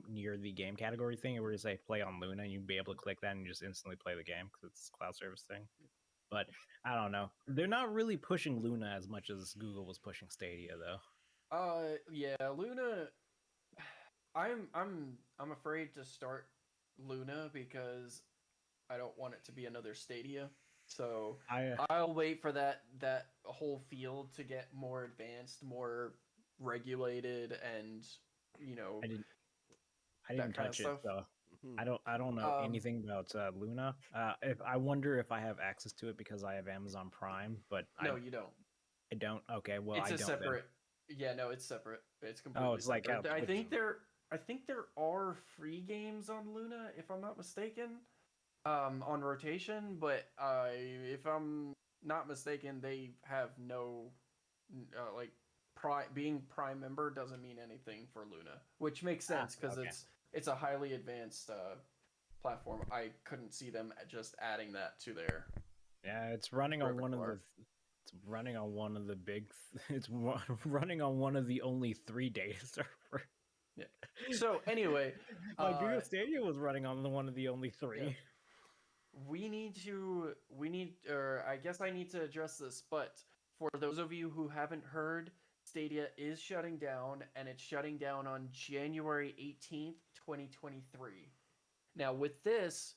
near the game category thing where you say play on Luna, and you'd be able to click that and just instantly play the game because it's a cloud service thing. But I don't know. They're not really pushing Luna as much as Google was pushing Stadia, though. Yeah, Luna. I'm afraid to start Luna because I don't want it to be another Stadia. So I I'll wait for that whole field to get more advanced, more regulated, and you know I didn't I that didn't kind of touch it, stuff. so Mhm. I don't know Um, anything about Luna. If I wonder if I have access to it because I have Amazon Prime, but no, you don't. I don't. Okay, well It's I a don't then. separate. Yeah, no, it's separate. It's Oh, completely it's like how separate. Twitch. I think there are free games on Luna, if I'm not mistaken, on rotation. But if I'm not mistaken, they have no like being Prime member doesn't mean anything for Luna, which makes Ah, sense because okay. it's a highly advanced platform. I couldn't see them just adding that to their Yeah, it's running on one of repertoire. the. It's running on one of the big. It's running on one of the only 3 data servers. Yeah. So anyway, My Google uh, Stadia was running on one of the only yeah. 3. we need, or I guess I need to address this, but for those of you who haven't heard, Stadia is shutting down, and it's shutting down on January 18th, 2023. Now, with this,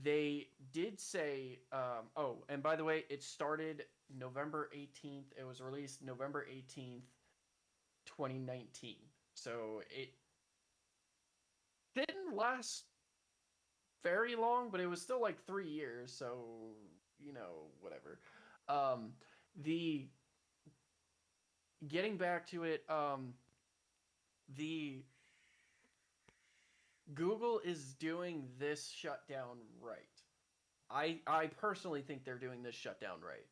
they did say, oh, and by the way, it started November 18th. It was released November 18th, 2019. So it didn't last very long, but it was still like 3 years. So, whatever. Um, the Getting back to it, the Google is doing this shutdown right. I personally think they're doing this shutdown right.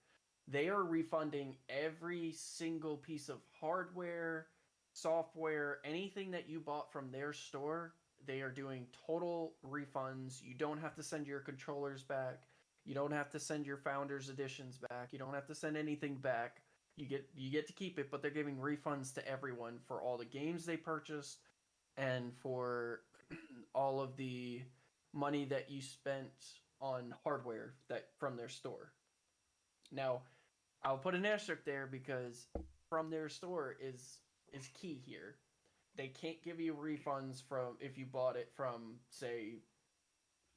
They are refunding every single piece of hardware, software, anything that you bought from their store. They are doing total refunds. You don't have to send your controllers back. You don't have to send your founders editions back. You don't have to send anything back. You get to keep it, but they're giving refunds to everyone for all the games they purchased and for all of the money that you spent on hardware that from their store. Now, I'll put an asterisk there because from their store is key here. They can't give you refunds from if you bought it from say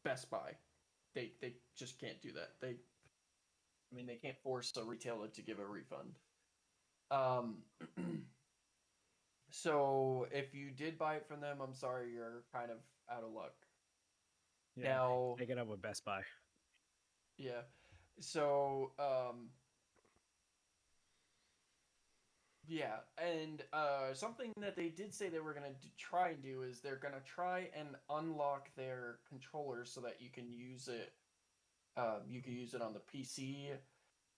Best Buy. They just can't do that. They can't force a retailer to give a refund. Um so if you did buy it from them, I'm sorry, you're kind of out of luck. Yeah, Now, take it up with Best Buy. yeah. So, yeah, and something that they did say they were gonna try and do is they're gonna try and unlock their controllers so that you can use it. You can use it on the PC,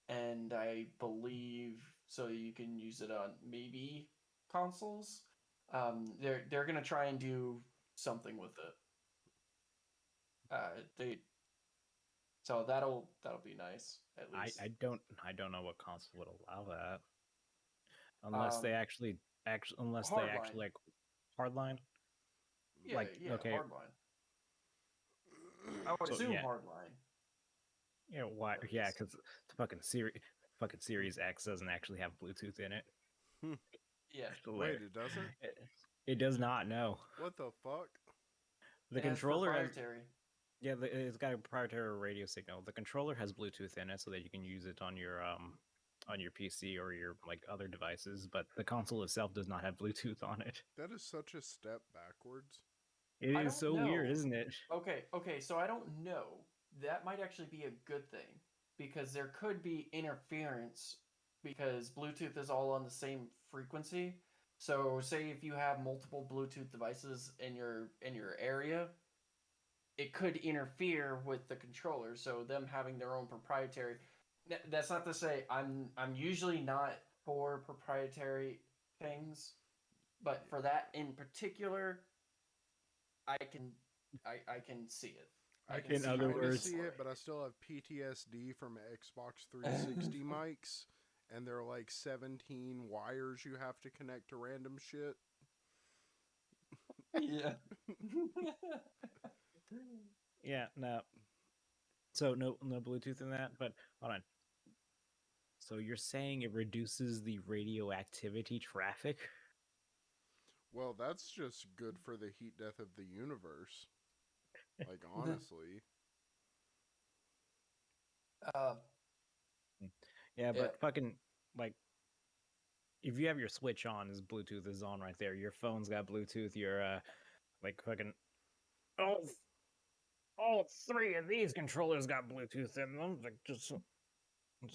and I believe so you can use it on maybe consoles. They're gonna try and do something with it. They So that'll be nice at I, least. I don't I don't know what console would allow that unless they Um, actually Hardline. like hardline. Yeah, Like yeah, okay, Hardline. I would so assume yeah, Hardline why? at Yeah, least. because the fucking Series X doesn't actually have Bluetooth in it. Yeah, It's hilarious. Wait, it doesn't? It, it does not know. What the fuck? The it has controller has proprietary. yeah, it's got a proprietary radio signal. The controller has Bluetooth in it, so that you can use it on your PC or your like other devices. But the console itself does not have Bluetooth on it. That is such a step backwards. It I is don't so weird, know. isn't it? Okay, so I don't know. That might actually be a good thing because there could be interference because Bluetooth is all on the same frequency. So say if you have multiple Bluetooth devices in your area, it could interfere with the controller. So them having their own proprietary. That's not to say I'm usually not for proprietary things, but for that in particular, I can I can see it. I I can can In see other where kind of they're words, see for it, but I still have PTSD from Xbox 360 mics, and there are like 17 wires you have to connect to random shit. yeah. yeah, no. So no Bluetooth in that. But hold on. So you're saying it reduces the radioactivity traffic? Well, that's just good for the heat death of the universe. Like, honestly. uh, Yeah, yeah. but fucking like if you have your switch on, is Bluetooth is on right there. Your phone's got Bluetooth. Your like fucking all all three of these controllers got Bluetooth in them. Like just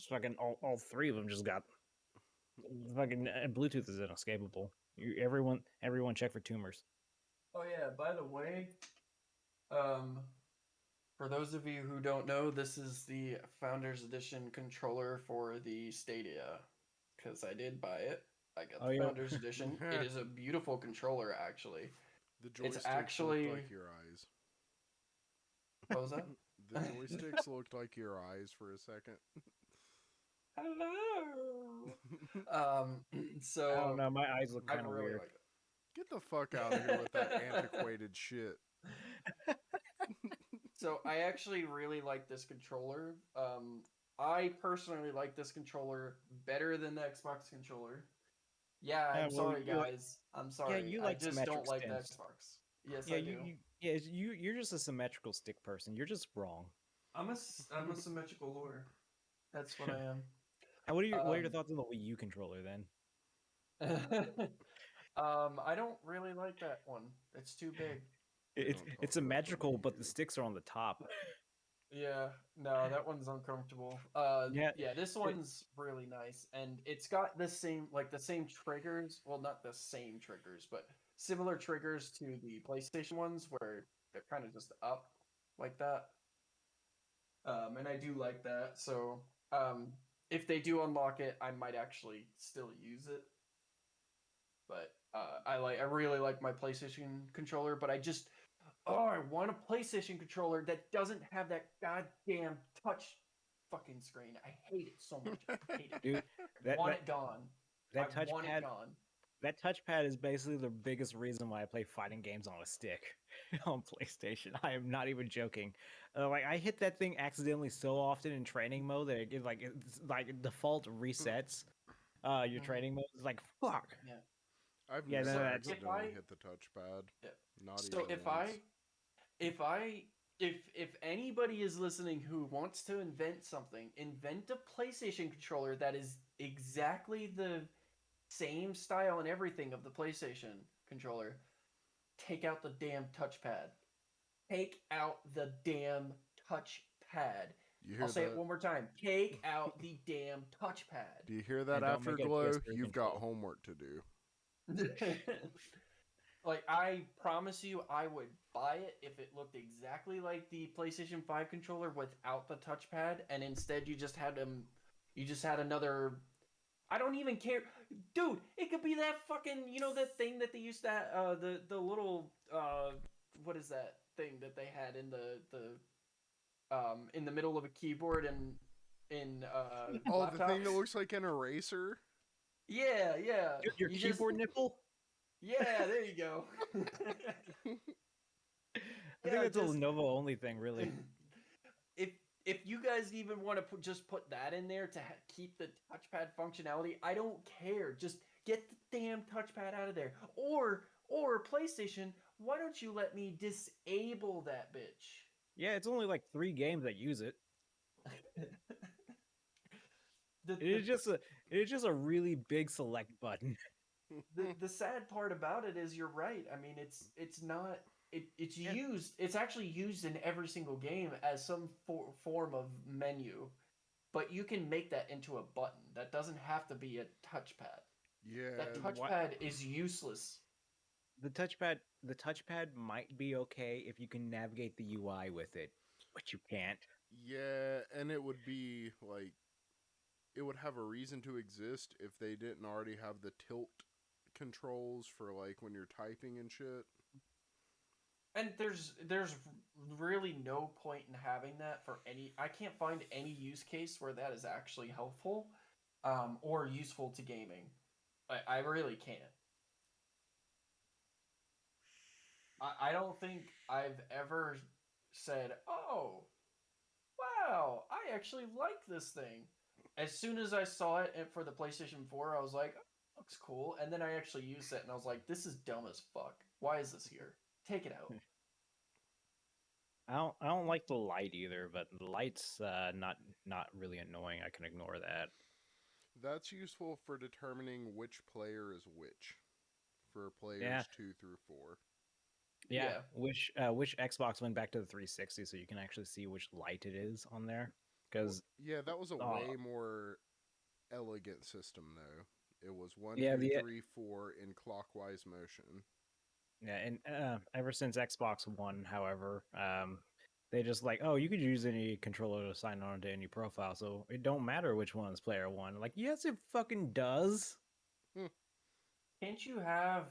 fucking all three of them just got fucking Bluetooth is inescapable. Everyone check for tumors. Oh yeah. By the way, um, for those of you who don't know, this is the Founders Edition controller for the Stadia. Because I did buy it. I got Oh, the you know, Founders Edition. It is a beautiful controller, actually. The It's joysticks looked actually. like your eyes. What was that? The joysticks looked like your eyes for a second. Hello. I don't So know. My eyes look I kind of really weird. like Get the fuck out of here with that it. antiquated shit. So I actually really like this controller. I personally like this controller better than the Xbox controller. Yeah, I'm Well, sorry, guys. I'm sorry. you I like just don't symmetric like the sticks. Xbox. Yes, Yeah, I do. you're just a symmetrical stick person. You're just wrong. I'm a symmetrical lore. That's what I am. And what are your thoughts on the Wii U controller then? I don't really like that one. It's too big. It's symmetrical, but the sticks are on the top. Yeah, no, that one's uncomfortable. Yeah, Yeah, this one's really nice, and it's got the same triggers. Well, not the same triggers, but similar triggers to the PlayStation ones, where they're kind of just up like that. And I do like that. So, if they do unlock it, I might actually still use it. But I really like my PlayStation controller, but I want a PlayStation controller that doesn't have that goddamn touch fucking screen. I hate it so much. I hate it. dude, I that want that it gone. I that want it touchpad gone. that touchpad is basically the biggest reason why I play fighting games on a stick on PlayStation. I am not even joking. Like I hit that thing accidentally so often in training mode that it's like default resets. Your Mhm. training mode is like fuck. Yeah. I've Yeah, never So no, if accidentally I hit the touchpad. yeah. Not So even once. if I if anybody is listening who wants to invent something, invent a PlayStation controller that is exactly the same style and everything of the PlayStation controller. Take out the damn touchpad. Take out the damn touchpad. You I'll hear say it that? one more time. Take out the damn Do you hear that, and don't make it a Afterglow? PS3 You've got controller. homework to do. touchpad. Like, I promise you, I would buy it if it looked exactly like the PlayStation 5 controller without the touchpad, and instead you just had another. I don't even care, dude. It could be that fucking, that thing that they used to, the little, what is that thing that they had in the middle of a keyboard and in Oh, the thing that laptops. looks like an eraser? Yeah, yeah. Your You just, keyboard nipple? yeah, there you go. I think Yeah, that's a just Lenovo only thing, really. if if you guys even want to just put that in there to keep the touchpad functionality, I don't care. Just get the damn touchpad out of there. Or PlayStation, why don't you let me disable that bitch? Yeah, it's only like 3 games that use it. the, It the is just a it is just a really big select button. the sad part about it is you're right. I mean, it's not it's Yeah. used. It's actually used in every single game as some form of menu, but you can make that into a button. That doesn't have to be a touchpad. That Yeah, What touchpad is useless. the touchpad might be okay if you can navigate the UI with it, but you can't. yeah, and it would be like it would have a reason to exist if they didn't already have the tilt controls for like when you're typing and shit. And there's really no point in having that for any. I can't find any use case where that is actually helpful, or useful to gaming. I really can't. I don't think I've ever said, "Oh, wow, I actually like this thing." As soon as I saw it for the PlayStation 4, I was like, oh, looks cool. And then I actually used it and I was like, this is dumb as fuck. Why is this here? Take it out. I don't like the light either, but the light's not really annoying. I can ignore that. That's useful for determining which player is which for Yeah, players 2 through 4. yeah. Yeah. Which Xbox went back to the 360, so you can actually see which light it is on there. Because Yeah, that was a uh, way more elegant system though. It was one, yeah, two, the three, four in clockwise motion. yeah, and ever since Xbox One, however, they just like, oh, you could use any controller to sign on to any profile, so it don't matter which one is player one. Like, yes, it fucking does. Hmm. Can't you have.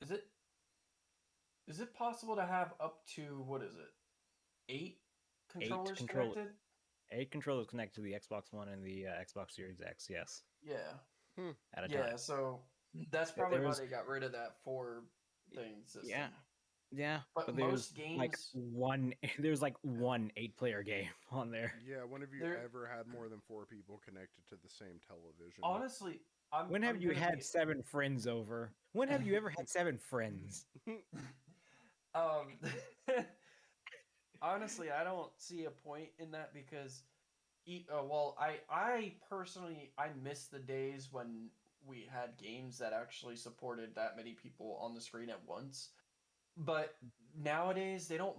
Is it. Is it possible to have up to. What is it? 8 Eight controllers control, connected? 8 controllers connect to the Xbox One and the Xbox Series X. Yes, Yeah. Hmm. at a time. Yeah, so that's There probably there why was they got rid of that 4 thing yeah, system. Yeah, But but there's most like games, one there's like one 8-player game on there. Yeah, when have you there ever had more than 4 people connected to the same television? honestly, I'm When have I'm you gonna had be 7 friends over? When have you ever had 7 friends? um honestly, I don't see a point in that because well, I personally I miss the days when we had games that actually supported that many people on the screen at once. But nowadays they don't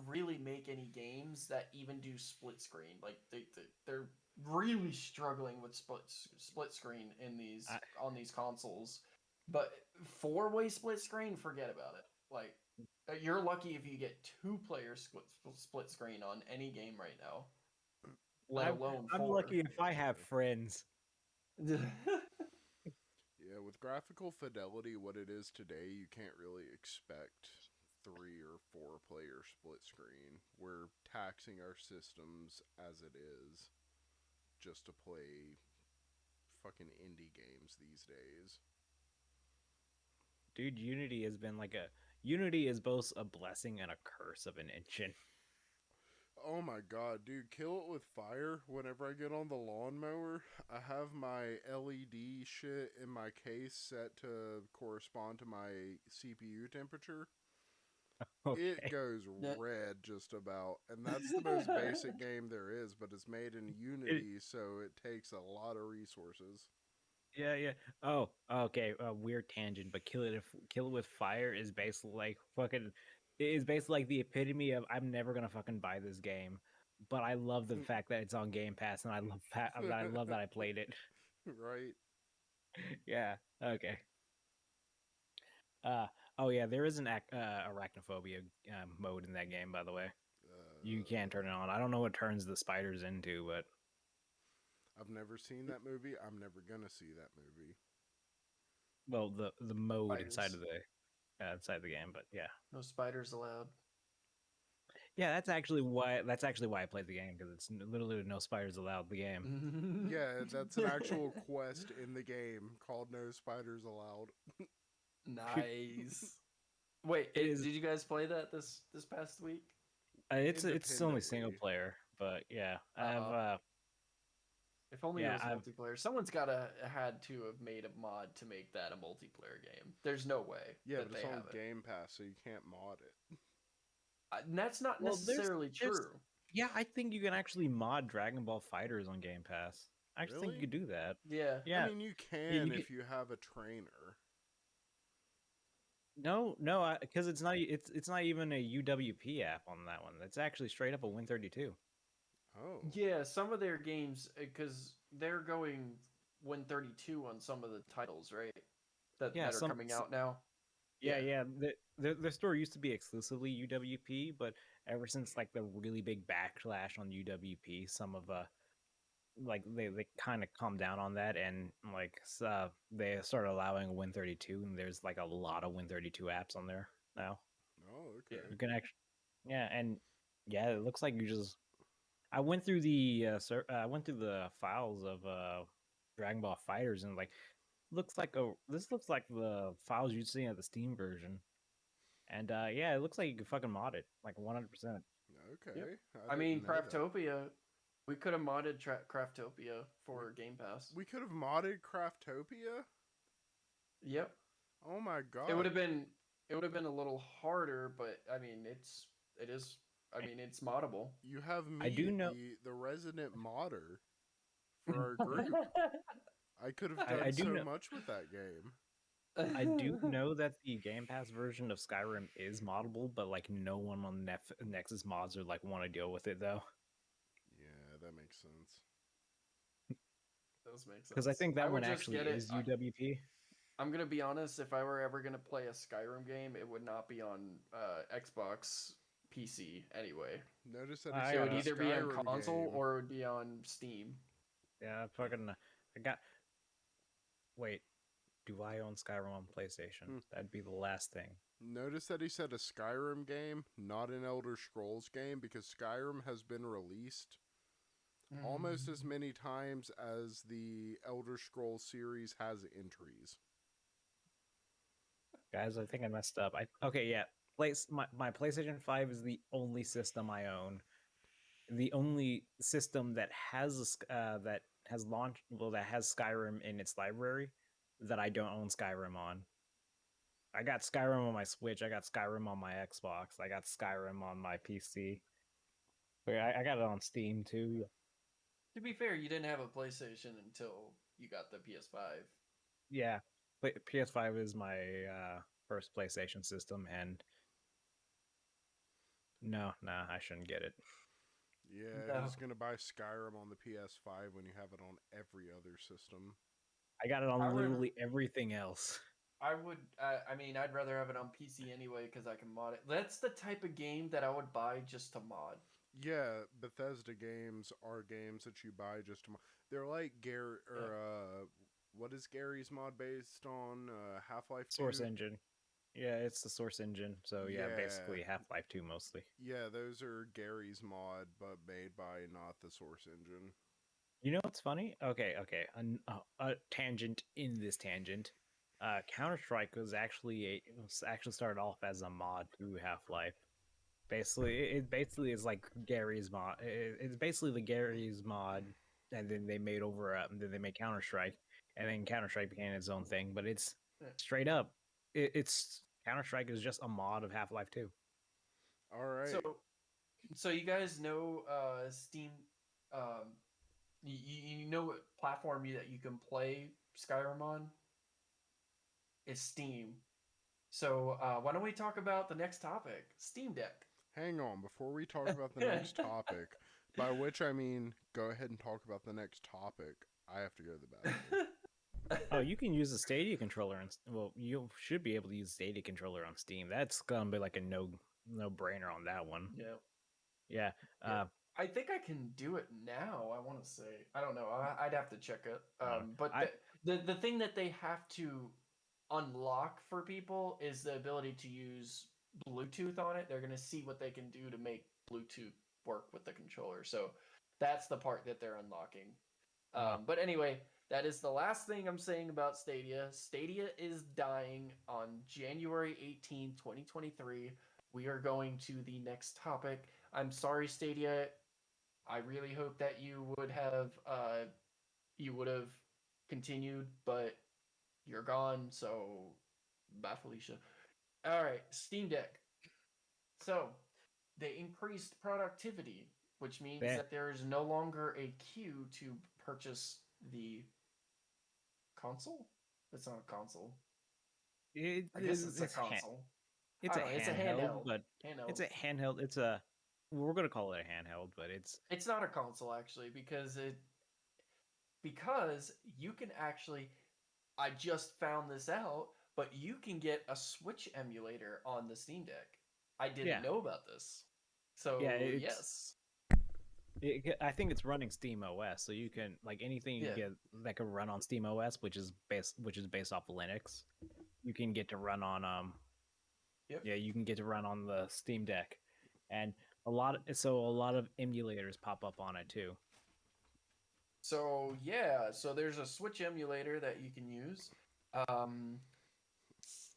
really make any games that even do split screen. Like they're really struggling with split screen in these I, on these consoles. But four-way split screen, forget about it. Like you're lucky if you get two-player split screen on any game right now, let I'm alone I'm four. lucky if I have Yeah. friends. Yeah, with graphical fidelity, what it is today, you can't really expect 3 or 4 player split screen. We're taxing our systems as it is just to play fucking indie games these days. Dude, Unity is both a blessing and a curse of an engine. Oh my god, dude, kill it with fire. Whenever I get on the lawnmower, I have my LED shit in my case set to correspond to my CPU temperature. It Okay. goes Yeah. red just about. And that's the most basic game there is, but it's made in It, Unity, so it takes a lot of resources. yeah, yeah. Oh, okay. Weird tangent, but kill it with fire is basically like fucking. It is basically like the epitome of I'm never gonna fucking buy this game, but I love the fact that it's on Game Pass, and I love that I played it. Right? Yeah. Okay. Uh. Oh yeah, there is an arachnophobia mode in that game, by the way. You can turn it on. I don't know what turns the spiders into, but I've never seen that movie. I'm never gonna see that movie. well, the mode Spiders. inside the game, but yeah. No spiders allowed. Yeah, that's actually why I played the game because it's literally no spiders allowed. The game. Yeah, that's an actual quest in the game called No Spiders Allowed. it Nice. Wait, is. did you guys play that this past week? It's only single Independently. player, but yeah, Uh, if only it was I've multiplayer. Someone's gotta had to have made a mod to make that a multiplayer game. There's no way Yeah, that but they it's on haven't. Game Pass, so you can't mod it. And that's not well, necessarily there's true. yeah, I think you can actually mod Dragon Ball Fighters on Game Pass. I actually think you Really? could do that. Yeah. I Yeah, mean, you yeah, can you can. if you have a trainer. No, because it's not even a UWP app on that one. It's actually straight up a Win32. Oh. Yeah, some of their games because they're going 132 on some of the titles, right? Yeah, That are coming out now. yeah, Yeah. yeah. The store used to be exclusively UWP, but ever since like the really big backlash on UWP, some of like they kind of calmed down on that, and like they started allowing Win32, and there's like a lot of Win32 apps on there now. Oh, Yeah. okay. You can actually, yeah, and yeah, it looks like you just. I went through I went through the files of Dragon Ball Fighters, and like this looks like the files you'd see at the Steam version. And yeah, it looks like you can fucking mod it like 100%. Yep. Okay. I I mean, didn't know that. Craftopia. We could have modded Craftopia We for Game Pass. we could have modded Craftopia? Yep. Oh my It would god. have been it would have been a little harder, but I mean, it is I mean, it's moddable. You have I me, do know. the resident modder for our group. I could have I done do so know. much with that game. I do know that the Game Pass version of Skyrim is moddable, but like no one on Nexus mods would like want to deal with it though, Yeah, that makes sense. Does make because I sense. think I that would one just actually get it. is UWP. I'm gonna be honest. If I were ever gonna play a Skyrim game, it would not be on Xbox PC anyway. Notice that he I It said would a gotta. either be on Skyrim console game. or it would be on Steam. Yeah, fucking. I got. Wait, do I own Skyrim on PlayStation? Hmm. That'd be the last thing. Notice that he said a Skyrim game, not an Elder Scrolls game, because Skyrim has been released almost as many times as the Elder Scrolls series has entries. Guys, I think I messed up. Okay, yeah. My PlayStation 5 is the only system I own. The only system that that has launched that has Skyrim in its library that I don't own Skyrim on. I got Skyrim on my Switch, I got Skyrim on my Xbox, I got Skyrim on my PC. But I got it on Steam too. To be fair, you didn't have a PlayStation until you got the PS5. Yeah. PS5 is my first PlayStation system, and no, nah, I shouldn't get it. Yeah, No, who's gonna buy Skyrim on the PS5 when you have it on every other system? I got it I on would. literally everything else. I would. I mean, I'd rather have it on PC anyway because I can mod it. That's the type of game that I would buy just to mod. Yeah, Bethesda games are games that you buy just to. They're like Gary Yeah. or what is Gary's mod based on? Half Life Source 2. engine. Yeah, it's the Source engine. So yeah, Yeah, basically Half-Life 2 mostly. yeah, those are Gary's mod, but made by not the Source engine. You know what's funny? Okay. A tangent in this tangent. Counter Strike was actually started off as a mod to Half Life. Basically, it basically is like Gary's mod. It's basically the Gary's mod, and then they made and then they made Counter Strike, and then Counter Strike became its own thing. But it's Yeah. straight up, it's Counter Strike is just a mod of Half Life 2. All right, So, so you guys know Steam. Um, you know what platform that you can play Skyrim on? It's Steam. So why don't we talk about the next topic, Steam Deck? hang on. Before we talk about the next topic, by which I mean go ahead and talk about the next topic, I have to go to the bathroom. Oh, you can use the Stadia controller, and well, you should be able to use the Stadia controller on Steam. That's gonna be like a no brainer on that one. Yeah. Yeah. Yeah. Uh, I think I can do it now. I want to say I don't know. I'd have to check it. But I the thing that they have to unlock for people is the ability to use Bluetooth on it. They're gonna see what they can do to make Bluetooth work with the controller. So that's the part that they're unlocking. But anyway, that is the last thing I'm saying about Stadia. Stadia is dying on January 18, 2023. We are going to the next topic. I'm sorry, Stadia. I really hope that you would have continued, but you're gone, so bye, Felicia. All right, Steam Deck. So they increased productivity, which means that that there is no longer a queue to purchase the console. It's not a console. I guess it's a console. it's I a don't know. It's a handheld, handheld. but Handheld. it's a handheld. We're gonna call it a handheld, but It's not a console actually because you can actually. I just found this out, but you can get a Switch emulator on the Steam Deck. I yeah, didn't know about this. So yeah. yes, I think it's running Steam OS, so you can like anything you yeah, get that can run on Steam OS, which is based off Linux. You can get to run on yep. yeah, you can get to run on the Steam Deck, and a lot of emulators pop up on it too. So yeah, so there's a Switch emulator that you can use. Um,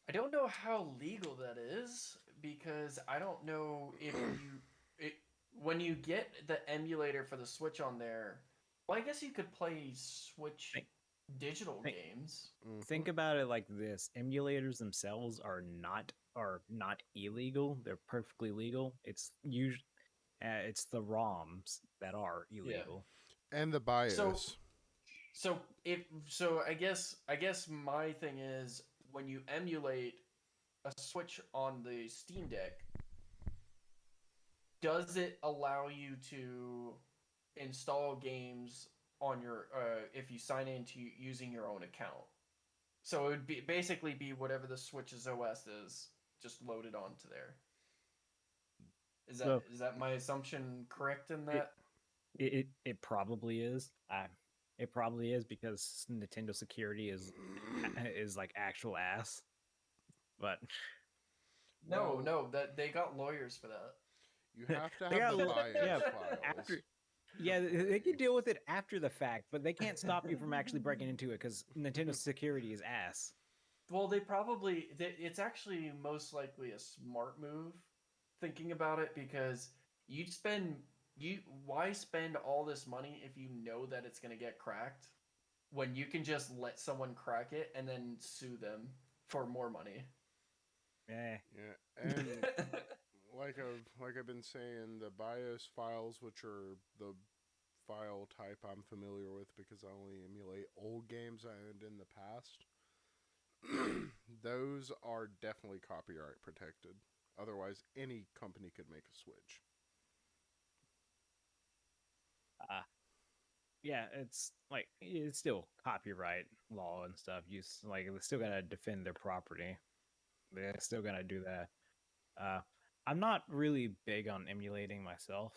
I don't know how legal that is because I don't know if when you get the emulator for the Switch on there. Well, I guess you could play Switch Think, digital think, games. Mm-hmm. think about it like this: emulators themselves are not illegal; they're perfectly legal. It's the ROMs that are Yeah. illegal. And the So BIOS. I guess my thing is when you emulate a Switch on the Steam Deck, does it allow you to install games on your if you sign into using your own account? So it would be basically be whatever the Switch's OS is, just loaded onto there. Is that So is that my assumption correct in it that? it probably is. It probably is because Nintendo security is like actual ass. But No, Well, no, that they got lawyers for that. you have to they have got the yeah BIOS files. after yeah they can deal with it after the fact, but they can't stop you from actually breaking into it because Nintendo security is ass. Well, it's actually most likely a smart move thinking about it, because you'd spend you why spend all this money if you know that it's going to get cracked when you can just let someone crack it and then sue them for more money. Yeah. Yeah, and like I've been saying, the BIOS files, which are the file type I'm familiar with because I only emulate old games I owned in the past. Those are definitely copyright protected. Otherwise, any company could make a Switch. Uh, yeah, it's still copyright law and stuff. Like they still gotta defend their property. They're still gonna do that. Uh, I'm not really big on emulating myself,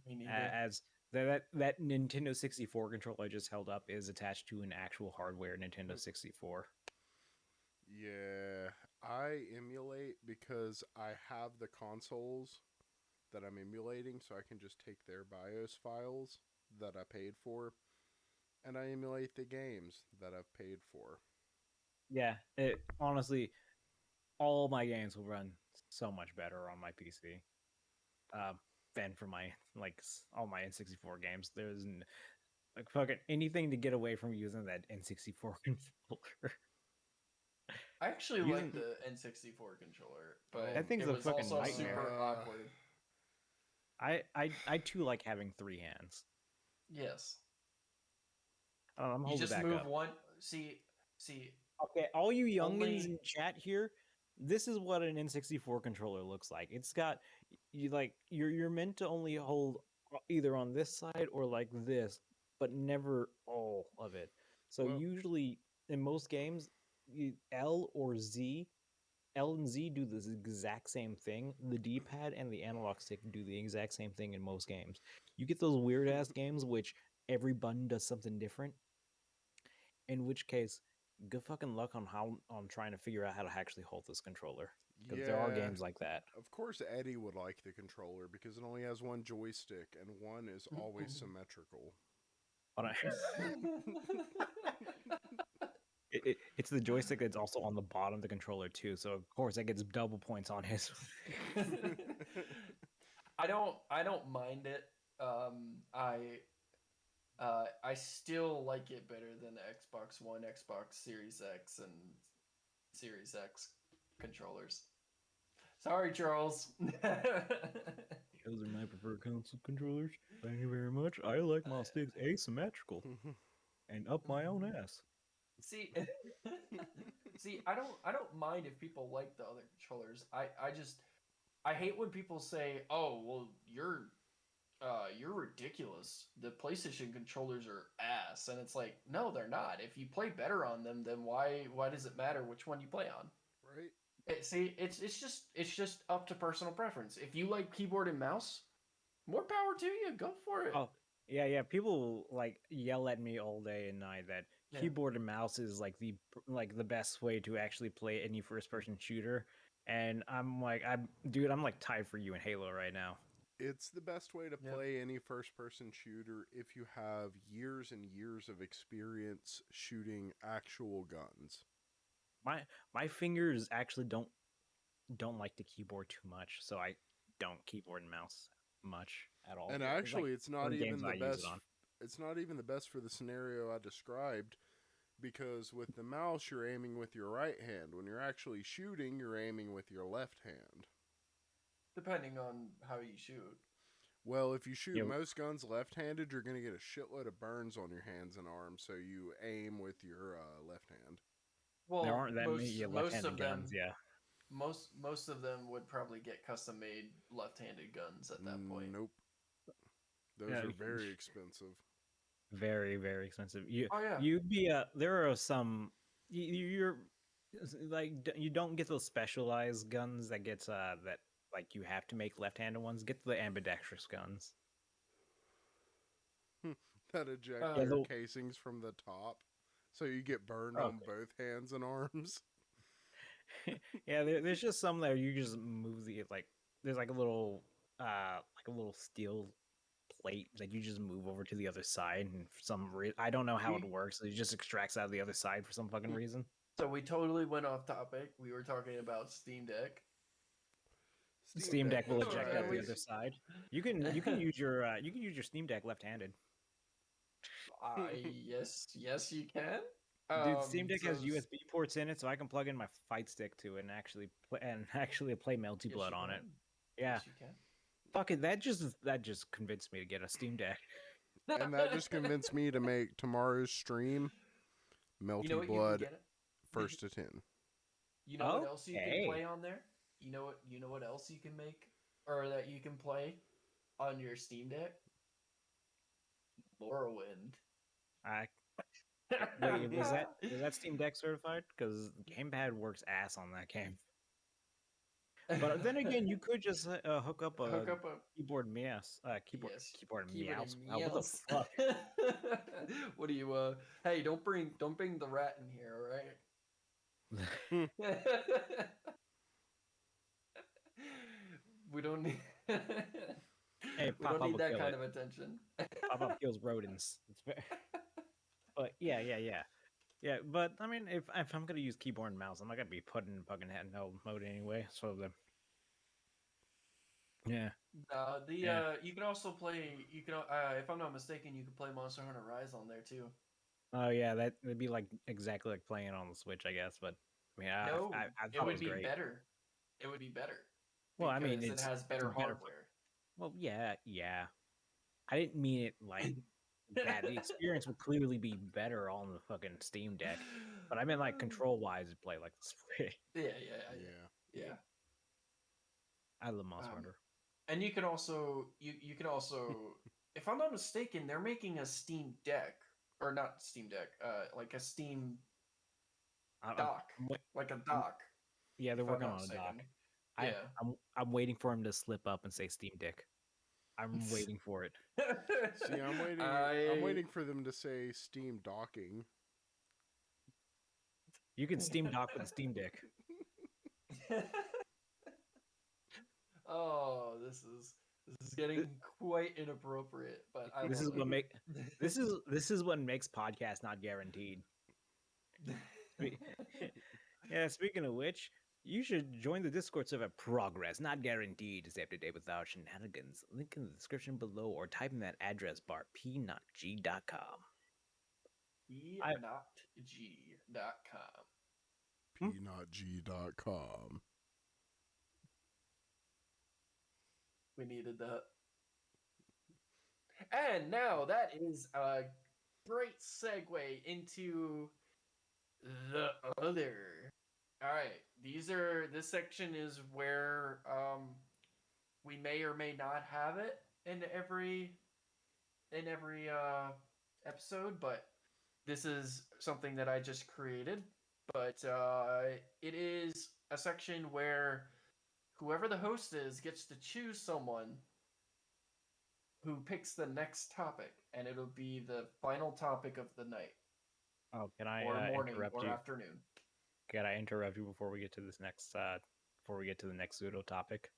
Me neither. as that Nintendo 64 controller I just held up is attached to an actual hardware Nintendo 64. Yeah, I emulate because I have the consoles that I'm emulating, so I can just take their BIOS files that I paid for, and I emulate the games that I've paid for. Yeah, it honestly, all my games will run so much better on my PC. Um, than for my all my N64 games. Like fucking anything to get away from using that N64 controller. I actually like Using the N64 controller, Oh, but that thing's it a was fucking also nightmare. super awkward. I too like having three hands. Yes. I'm You holding just back move up. one. See, Okay, all you youngins only in chat here, this is what an N64 controller looks like. It's got you're meant to only hold either on this side or like this, but never all of it. So well, usually in most games, L or Z, L and Z do the exact same thing. The D-pad and the analog stick do the exact same thing in most games. You get those weird ass games which every button does something different, in which case, good fucking luck on trying to figure out how to actually hold this controller, because there are yeah, games like that. of course Eddie would like the controller because it only has one joystick and one is always symmetrical. But it's the joystick that's also on the bottom of the controller too, so of course that gets double points on his. I don't mind it. I still like it better than the Xbox One, Xbox Series X, and Series X controllers. Sorry, Charles. Those are my preferred console controllers. Thank you very much. I like my sticks asymmetrical and up my own ass. See, see, I don't mind if people like the other controllers. I hate when people say, "Oh, well, you're ridiculous. The PlayStation controllers are ass," and it's like, no, they're not. If you play better on them, then why does it matter which one you play on? Right? See, it's just up to personal preference. If you like keyboard and mouse, more power to you. Go for it. Oh, yeah, yeah. People like yell at me all day and night that Yeah. keyboard and mouse is like the best way to actually play any first person shooter. And I'm like tied for you in Halo right now. It's the best way to Yep. play any first person shooter if you have years and years of experience shooting actual guns. My my fingers actually don't like the keyboard too much, so I don't keyboard and mouse much at all. And There's like actually, it's not certain games even the I use it best. on. It's not even the best for the scenario I described because with the mouse you're aiming with your right hand. When you're actually shooting, you're aiming with your left hand. Depending on how you shoot. Well, if you shoot Yeah, most guns left-handed, you're going to get a shitload of burns on your hands and arms, so you aim with your left hand. there Well, aren't that many most most left-handed of guns. them Yeah, most of them would probably get custom made left-handed guns at that point. Nope. Those yeah. are very expensive. Very, very expensive. Oh yeah. You'd be there are some you're like you don't get those specialized guns that like you have to make left-handed ones. Get the ambidextrous guns. That eject Yeah, Uh, your the casings from the top, so you get burned on okay. both hands and arms. Yeah, there's just some that you just move the like there's like a little steel plate that you just move over to the other side, and for some reason I don't know how it you works. It just extracts out of the other side for some fucking reason. So we totally went off topic. We were talking about Steam Deck. Steam Deck will that's eject out the right. other side. You can use your Steam Deck left-handed. Yes, you can. Dude, Steam Deck So has USB ports in it, so I can plug in my fight stick to it and actually play Melty yes, Blood you on can. it. Yeah, Yes, you can. fuck it. That just convinced me to get a Steam Deck. And that just convinced me to make tomorrow's stream You know Melty what you can Blood get? first to 10. You know what else you can Okay. play on there? You know what else you can make or that you can play on your Steam Deck? Morrowind. I Wait, was that Steam Deck certified? Because Gamepad works ass on that game. But then again, you could just hook up a Hook up a keyboard mouse. yes, Keyboard keyboard mouse. and Wow, what the meows. fuck? What do you hey, don't bring the rat in here, all right? We don't need Hey, we pop don't up need will that kill kind it. of attention. Pop up kills rodents. But yeah. But I mean, if I'm gonna use keyboard and mouse, I'm not gonna be putting fucking handheld mode anyway. So yeah. You can also play. You can, if I'm not mistaken, you can play Monster Hunter Rise on there too. Oh yeah, that'd be like exactly like playing on the Switch, I guess. But I mean, No, I it thought it would was be great. better. It would be better Well, I mean, because it has it's better better. hardware. Well, yeah. I didn't mean it like that. The experience would clearly be better on the fucking Steam Deck. But I mean, like control wise, it play like the Switch. Yeah. I love Monster Um, Hunter. and you can also if I'm not mistaken, they're making a Steam Deck or not Steam Deck, like a Steam dock, like a dock. Yeah, they're If I'm working not on a mistaken. dock. Yeah. I'm waiting for him to slip up and say Steam Deck. I'm waiting for it. See, I'm waiting. I'm waiting for them to say Steam docking. You can Steam Dock with a Steam Deck. Oh, this is getting quite inappropriate, but I This love is what make it. this is what makes podcasts not guaranteed. Yeah, speaking of which, you should join the Discord server Progress, not guaranteed to stay up to date with our shenanigans. Link in the description below or type in that address bar p-not-g.com. p-not-g.com. p-not-g.com. We needed that. And now that is a great segue into the other. All right, this section is where we may or may not have it in every episode, but this is something that I just created. But it is a section where whoever the host is gets to choose someone who picks the next topic, and it'll be the final topic of the night. Oh, can I or morning interrupt or you? afternoon. Can I interrupt you before we get to this next before we get to the next pseudo topic?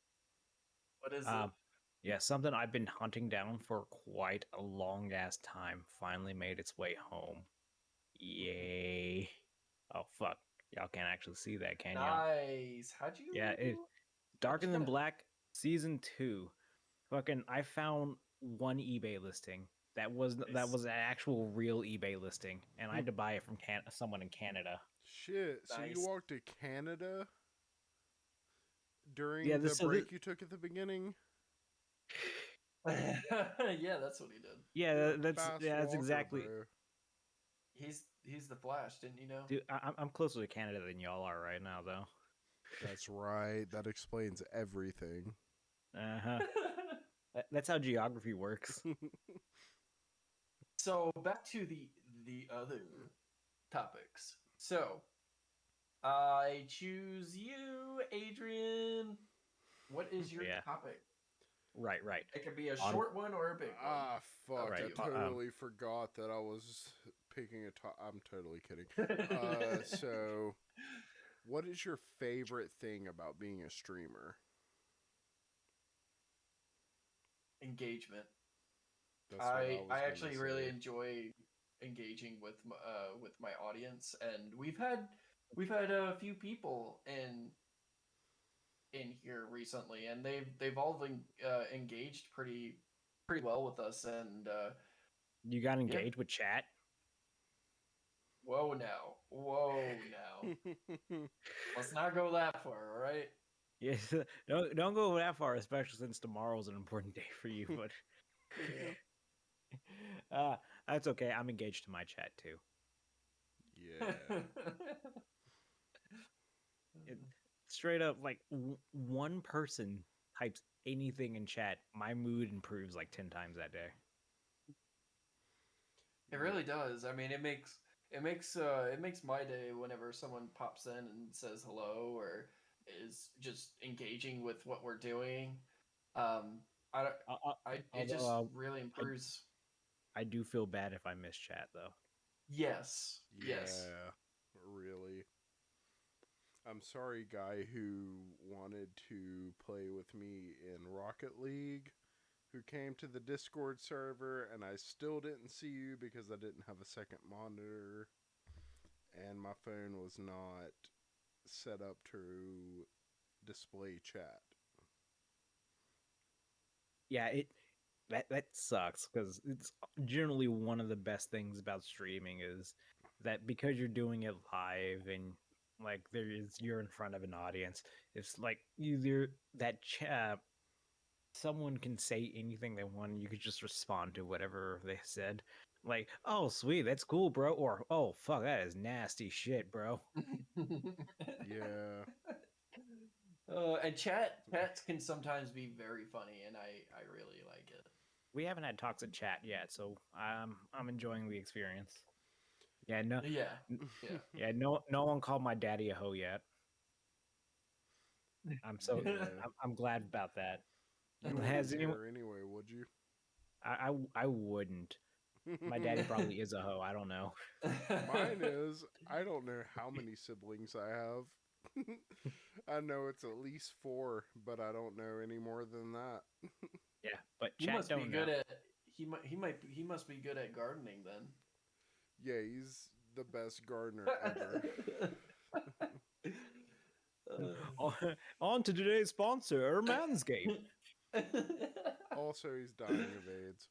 What is it? Yeah, something I've been hunting down for quite a long ass time finally made its way home. Yay. Oh fuck. Y'all can't actually see that, can y'all? Nice. How'd you Darker Than Black Season 2. Fucking I found one eBay listing that was an actual real eBay listing, and I had to buy it from someone in Canada. Shit, so Nice. you walked to Canada during the break you took at the beginning? Yeah, that's what he did. Yeah, that's exactly. Bro. He's the Flash, didn't you know? Dude, I'm closer to Canada than y'all are right now, though. That's right. That explains everything. Uh-huh. That's how geography works. So back to the other topics. So I choose you, Adrian. What is your topic? Right. It could be a short one or a big one. Ah, fuck. Right. I totally forgot that I was picking a top. I'm totally kidding. So, what is your favorite thing about being a streamer? Engagement. That's I actually really enjoy engaging with my audience, and we've had we've had a few people in here recently, and they've all been engaged pretty well with us, and You got yeah. engaged with chat? Whoa now. Let's not go that far, all right? Yes. Don't go that far, especially since tomorrow's an important day for you. But that's okay. I'm engaged to my chat too. Yeah. It, straight up, like one person types anything in chat, my mood improves like 10 times that day. It really does. I mean, it makes my day whenever someone pops in and says hello or is just engaging with what we're doing. Um, I, it just Although really improves. I do feel bad if I miss chat though. Yes, yes. Yeah. Really. I'm sorry, guy who wanted to play with me in Rocket League, who came to the Discord server, and I still didn't see you because I didn't have a second monitor, and my phone was not set up to display chat. Yeah, that sucks because it's generally one of the best things about streaming is that because you're doing it live and like you're in front of an audience. It's like either that someone can say anything they want and you could just respond to whatever they said. Like, oh sweet, that's cool, bro, or oh fuck, that is nasty shit, bro. Yeah. And chats can sometimes be very funny, and I really like it. We haven't had toxic chat yet, so I'm enjoying the experience. Yeah, no, Yeah, yeah. yeah, no one called my daddy a hoe yet. I'm so Yeah. I'm glad about that. You Has wouldn't anyone? care anyway, would you? I wouldn't. My daddy probably is a hoe. I don't know. Mine is, I don't know how many siblings I have. I know it's at least 4, but I don't know any more than that. Yeah, but He chat must be don't know. good at he must be good at gardening then. Yeah, he's the best gardener ever. On to today's sponsor, Manscaped. Also, he's dying of AIDS.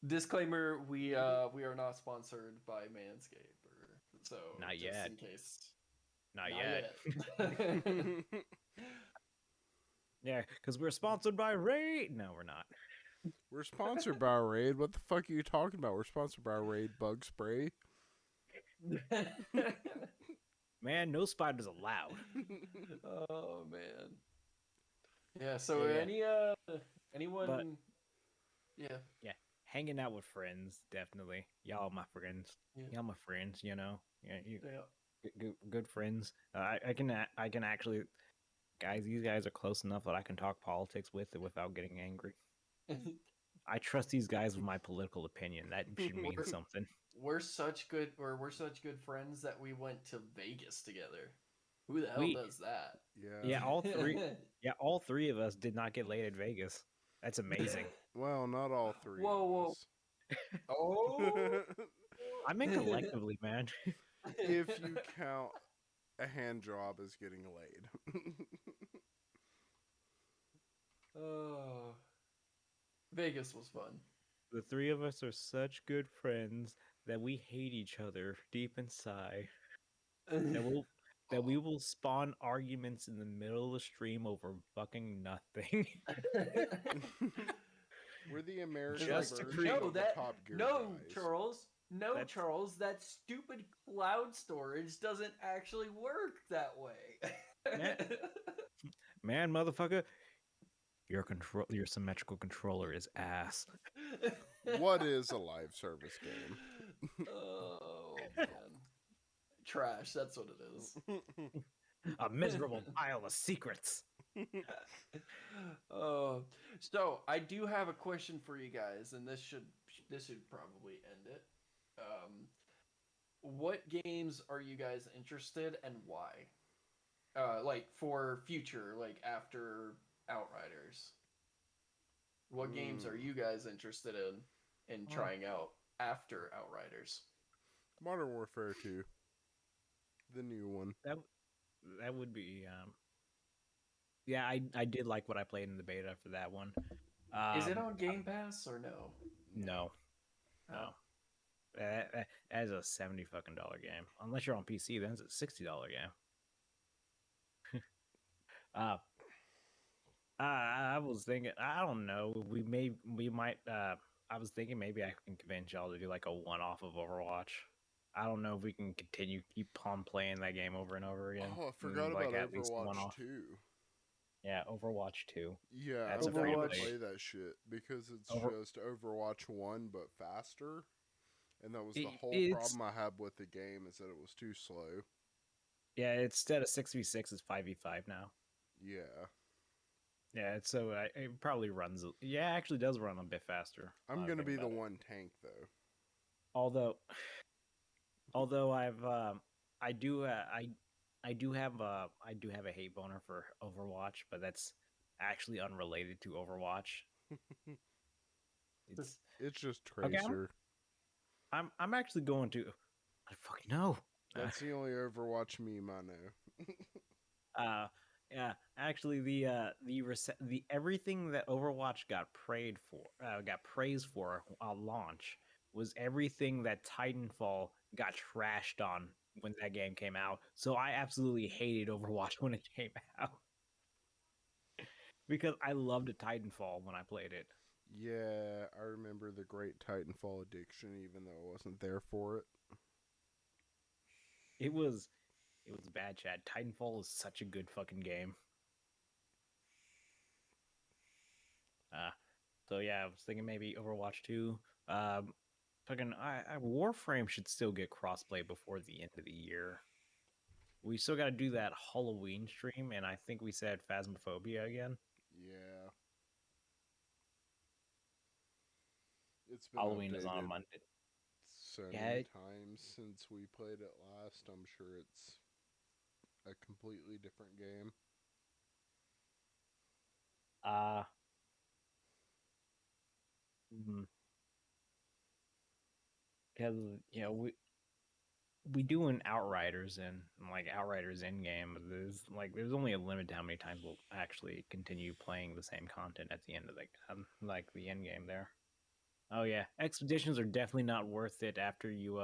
Disclaimer: we are not sponsored by Manscaped, so Not just yet. in case. Not Not yet. yet. Yeah, because we're sponsored by Ray. No, we're not. We're sponsored by Raid. What the fuck are you talking about? We're sponsored by Raid Bug Spray. Man, no spiders allowed. Oh man. Yeah. So Yeah. anyone? But Yeah. yeah, hanging out with friends, definitely. Y'all my friends. Yeah. Y'all my friends. You know. Yeah, Yeah. good friends. I can actually, guys. These guys are close enough that I can talk politics with it without getting angry. I trust these guys with my political opinion. That should mean something. We're such good friends that we went to Vegas together. Who the hell does that? Yeah, Yeah. all three. Yeah, all three of us did not get laid at Vegas. That's amazing. Well, not all 3 Whoa. of us. Oh. I meant collectively, man. If you count a hand job as getting laid. Oh. Vegas was fun. The three of us are such good friends that we hate each other deep inside. That we will spawn arguments in the middle of the stream over fucking nothing. We're the American Just to version create- of the Top Gear guys. Charles. No, That's- Charles. That stupid cloud storage doesn't actually work that way. Man, motherfucker, your symmetrical controller is ass. What is a live service game? Oh man, trash. That's what it is. A miserable pile of secrets. So I do have a question for you guys, and this should probably end it. What games are you guys interested and why? Like for future, like after Outriders. What games are you guys interested in trying out after Outriders? Modern Warfare 2. The new one. That would be yeah, I did like what I played in the beta for that one. Is it on Game Pass or no? No. Oh. No. That is a $70 fucking game. Unless you're on PC, then it's a $60 game. I was thinking, I don't know. We might. I was thinking maybe I can convince y'all to do like a one-off of Overwatch. I don't know if we can keep on playing that game over and over again. Oh, I forgot Like about at least one Overwatch off. 2. Yeah, Overwatch 2. Yeah, That's I'm a free down to to Overwatch. play. play that shit because it's Over. just Overwatch 1 but faster. And that was the whole It's problem I had with the game is that it was too slow. yeah. Instead of 6v6, it's 5v5 now. Yeah. Yeah, it's so it probably runs. Yeah, it actually does run a bit faster. I'm going to be the one tank though. Although I do I do have a hate boner for Overwatch, but that's actually unrelated to Overwatch. It's just Okay. Tracer. I'm actually going to. I fucking know. That's the only Overwatch meme I know. Yeah, actually, the everything that Overwatch got praised for on launch was everything that Titanfall got trashed on when that game came out. So I absolutely hated Overwatch when it came out because I loved Titanfall when I played it. Yeah, I remember the great Titanfall addiction, even though I wasn't there for it. It was bad, Chad. Titanfall is such a good fucking game. Uh, so yeah, I was thinking maybe Overwatch 2. Fucking Warframe should still get crossplay before the end of the year. We still got to do that Halloween stream, and I think we said Phasmophobia again. Yeah. It's been Halloween is on a updated Monday. so Yeah, many times since we played it last. I'm sure it's a completely different game. uh, because we do an Outriders and like Outriders in game, but there's only a limit to how many times we'll actually continue playing the same content at the end of the end game there. Oh yeah, expeditions are definitely not worth it after you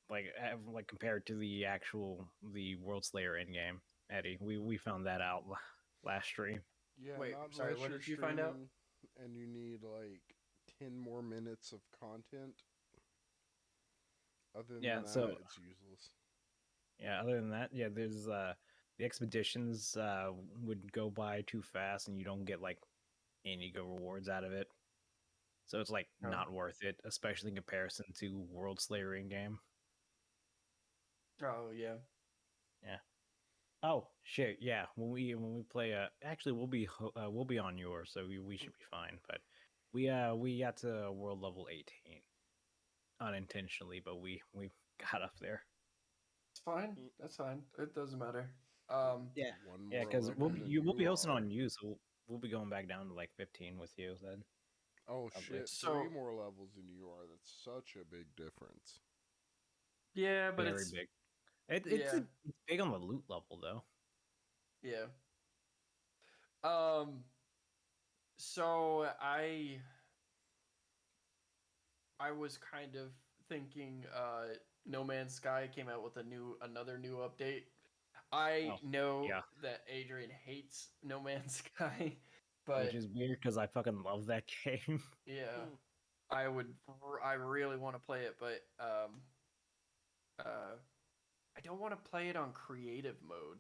like compared to the World Slayer end game. Eddie, we found that out last stream. Yeah, Wait, not sorry, unless what you're did you find out? streaming and you need like 10 more minutes of content. Other Yeah, than so that, it's useless. yeah, other than that, yeah, there's the expeditions would go by too fast and you don't get like any good rewards out of it. So it's like Oh. not worth it, especially in comparison to World Slayer in game. Oh yeah. Yeah. Oh shit! Yeah, when we play, actually we'll be on yours, so we should be fine. But we got to world level 18 unintentionally, but we got up there. It's fine. Mm. That's fine. It doesn't matter. Yeah, One yeah, more because level than we'll you be hosting are. on you, so we'll be going back down to like 15 with you then. Oh Probably. shit, three So more levels than you are. That's such a big difference. yeah, but Very it's big. yeah, It's big on the loot level though. yeah. Um. So I was kind of thinking. No Man's Sky came out with another new update. I Oh, know yeah, that Adrian hates No Man's Sky, which but is weird because I fucking love that game. yeah, Hmm. I really want to play it, but I don't want to play it on creative mode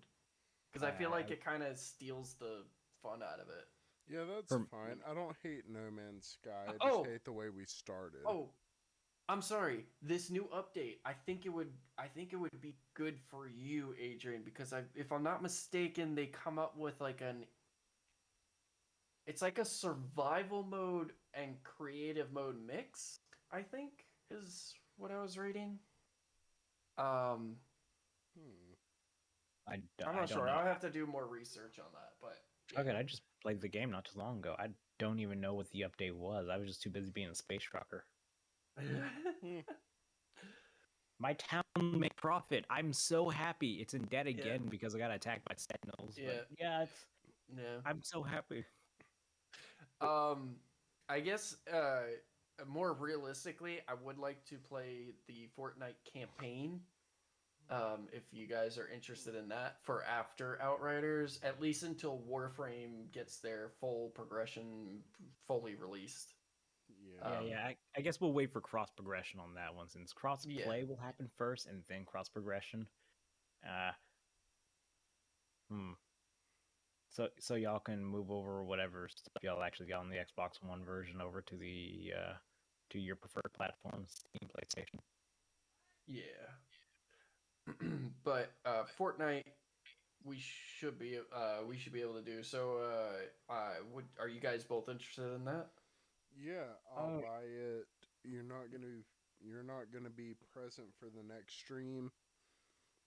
because I feel like it kind of steals the fun out of it. Yeah, that's For, fine. I don't hate No Man's Sky. I just Oh, hate the way we started. oh, I'm sorry. This new update, I think it would be good for you, Adrian, because if I'm not mistaken, they come up with like it's like a survival mode and creative mode mix, I think is what I was reading. Um, Hmm. I'm I not don't sure. know. I'll have to do more research on that, but Okay, yeah. I just played the game not too long ago. I don't even know what the update was. I was just too busy being a space trucker. Hmm. My town make profit. I'm so happy. It's in debt again because I got attacked by sentinels. Yeah. But yeah, it's Yeah. I'm so happy. I guess more realistically, I would like to play the Fortnite campaign. If you guys are interested in that for after Outriders, at least until Warframe gets their full progression fully released. Yeah. Yeah. I guess we'll wait for cross progression on that one since cross Yeah. play will happen first and then cross progression. Uh, hmm. So y'all can move over whatever stuff y'all actually got on the Xbox One version over to the to your preferred platforms, Steam, PlayStation. Yeah. But Fortnite we should be able to do. So are you guys both interested in that? Yeah, I'll buy it. You're not gonna be present for the next stream,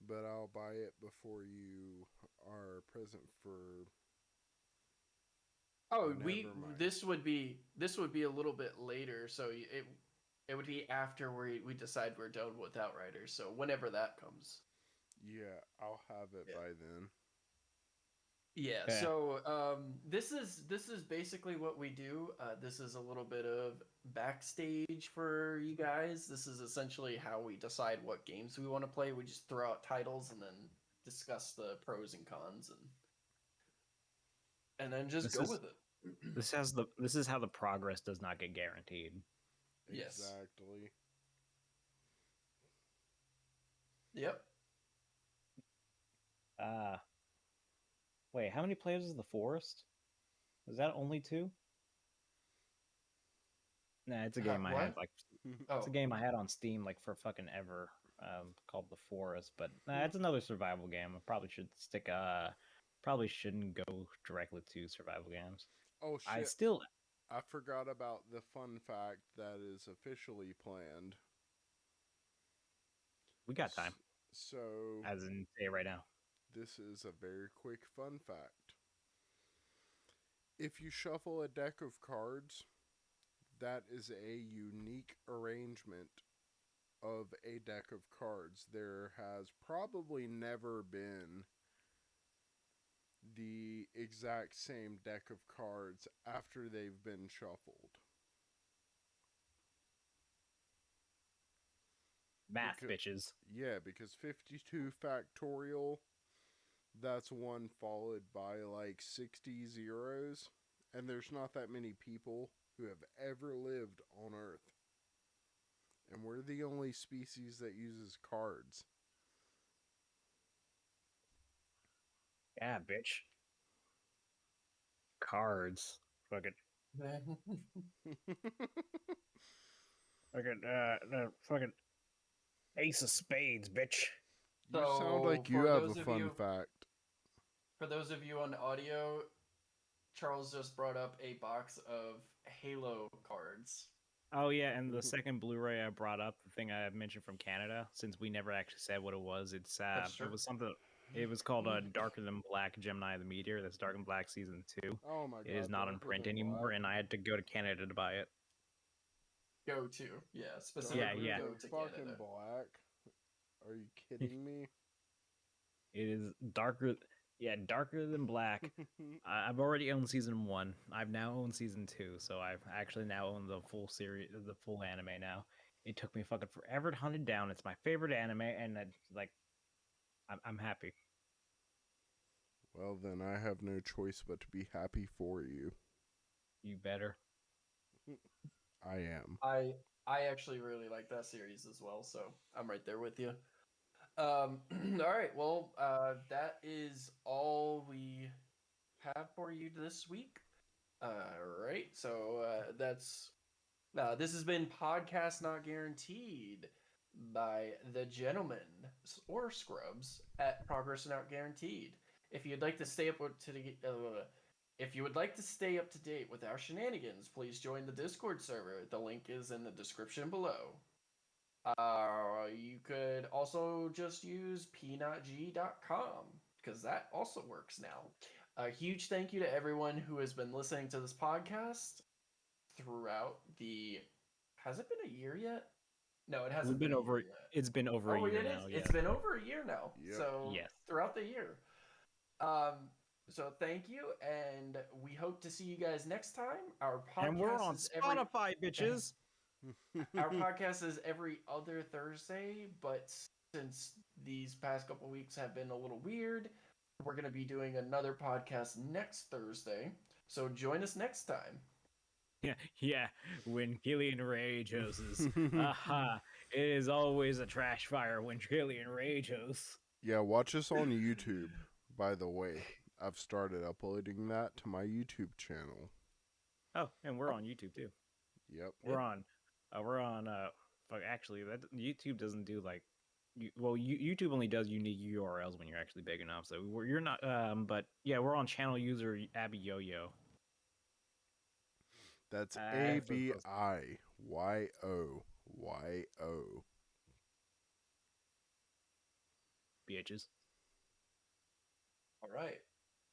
but I'll buy it before you are present for Oh, never mind. this would be a little bit later, so it would be after we decide we're done with Outriders. So whenever that comes. Yeah, I'll have it Yeah. by then. Yeah. Yeah. So this is basically what we do. This is a little bit of backstage for you guys. This is essentially how we decide what games we want to play. We just throw out titles and then discuss the pros and cons and then just This go is with it. this is how the progress does not get guaranteed. Yes. Exactly. Yep. Wait, how many players is the Forest? Is that only 2? Nah, it's a game I had What? like Oh. it's a game I had on Steam like for fucking ever. Called The Forest, but nah, it's another survival game. I probably should stick. Probably shouldn't go directly to survival games. Oh I shit. still I forgot about the fun fact that is officially planned. we got time, So, as in say right now. this is a very quick fun fact. If you shuffle a deck of cards, that is a unique arrangement of a deck of cards. There has probably never been the exact same deck of cards after they've been shuffled. Math, bitches. Yeah, because 52 factorial, that's one followed by like 60 zeros, and there's not that many people who have ever lived on Earth. And we're the only species that uses cards. Yeah, bitch. Cards. Fucking fucking Ace of Spades, bitch. You sound So like you have a fun fact. for those of you on audio, Charles just brought up a box of Halo cards. Oh yeah, and the second Blu-ray I brought up, the thing I mentioned from Canada, since we never actually said what it was, it was something. It was called Darker Than Black Gemini the Meteor. That's Dark and Black Season 2. Oh my god. It is not in print anymore, and I had to go to Canada to buy it. Go to, yeah, specifically yeah. go to fucking Canada. Black. Are you kidding me? It is darker. Yeah, Darker Than Black. I've already owned season 1. I've now owned season 2, so I've actually now owned the full series, the full anime now. It took me fucking forever to hunt it down. It's my favorite anime, and I'm happy. Well, then I have no choice but to be happy for you. You better. I am. I actually really like that series as well, so I'm right there with you. All right, well, that is all we have for you this week. All right, so this has been Podcast Not Guaranteed by the gentlemen or scrubs at Progress Not Guaranteed. If you'd like to stay up to the if you would like to stay up to date with our shenanigans, please join the Discord server. The link is in the description below. You could also just use pnotg.com because that also works now. A huge thank you to everyone who has been listening to this podcast throughout the. Has it been a year yet? No, it hasn't been a year yet. It's been over a year now. It's been over a year now. Yep. So Yes. throughout the year. So thank you, and we hope to see you guys next time. Our podcast And we're on is Spotify, bitches. Our podcast is every other Thursday, but since these past couple weeks have been a little weird, we're going to be doing another podcast next Thursday. So join us next time. Yeah, when Killian Rage hosts. Aha, it is always a trash fire when Killian Rage hosts. Yeah, watch us on YouTube, by the way. I've started uploading that to my YouTube channel. Oh, and we're on YouTube too. Yep. We're on actually that YouTube doesn't do like YouTube only does unique URLs when you're actually big enough. So you're not but yeah, we're on channel user Abby Yo-Yo. That's ABIYOYO. Bitches. All right.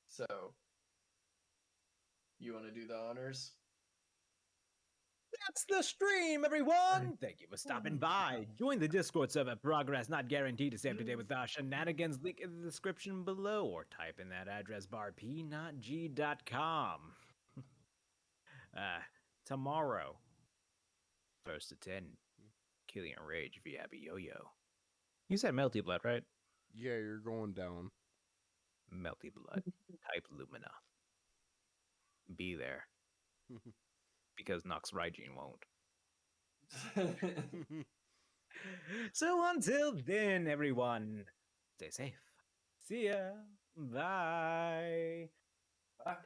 So, you want to do the honors? That's the stream, everyone! Thank you for stopping by. Join the Discord server. Progress not guaranteed to stay up to date with our shenanigans. Link in the description below, or type in that address bar, pnotg.com. Tomorrow, 1st to 10, Killian Rage via Abby Yo-Yo. You said Melty Blood, right? Yeah, you're going down. Melty Blood. Type Lumina. Be there. Because Nox Raijin won't. So until then, everyone, stay safe. See ya. Bye. Bye.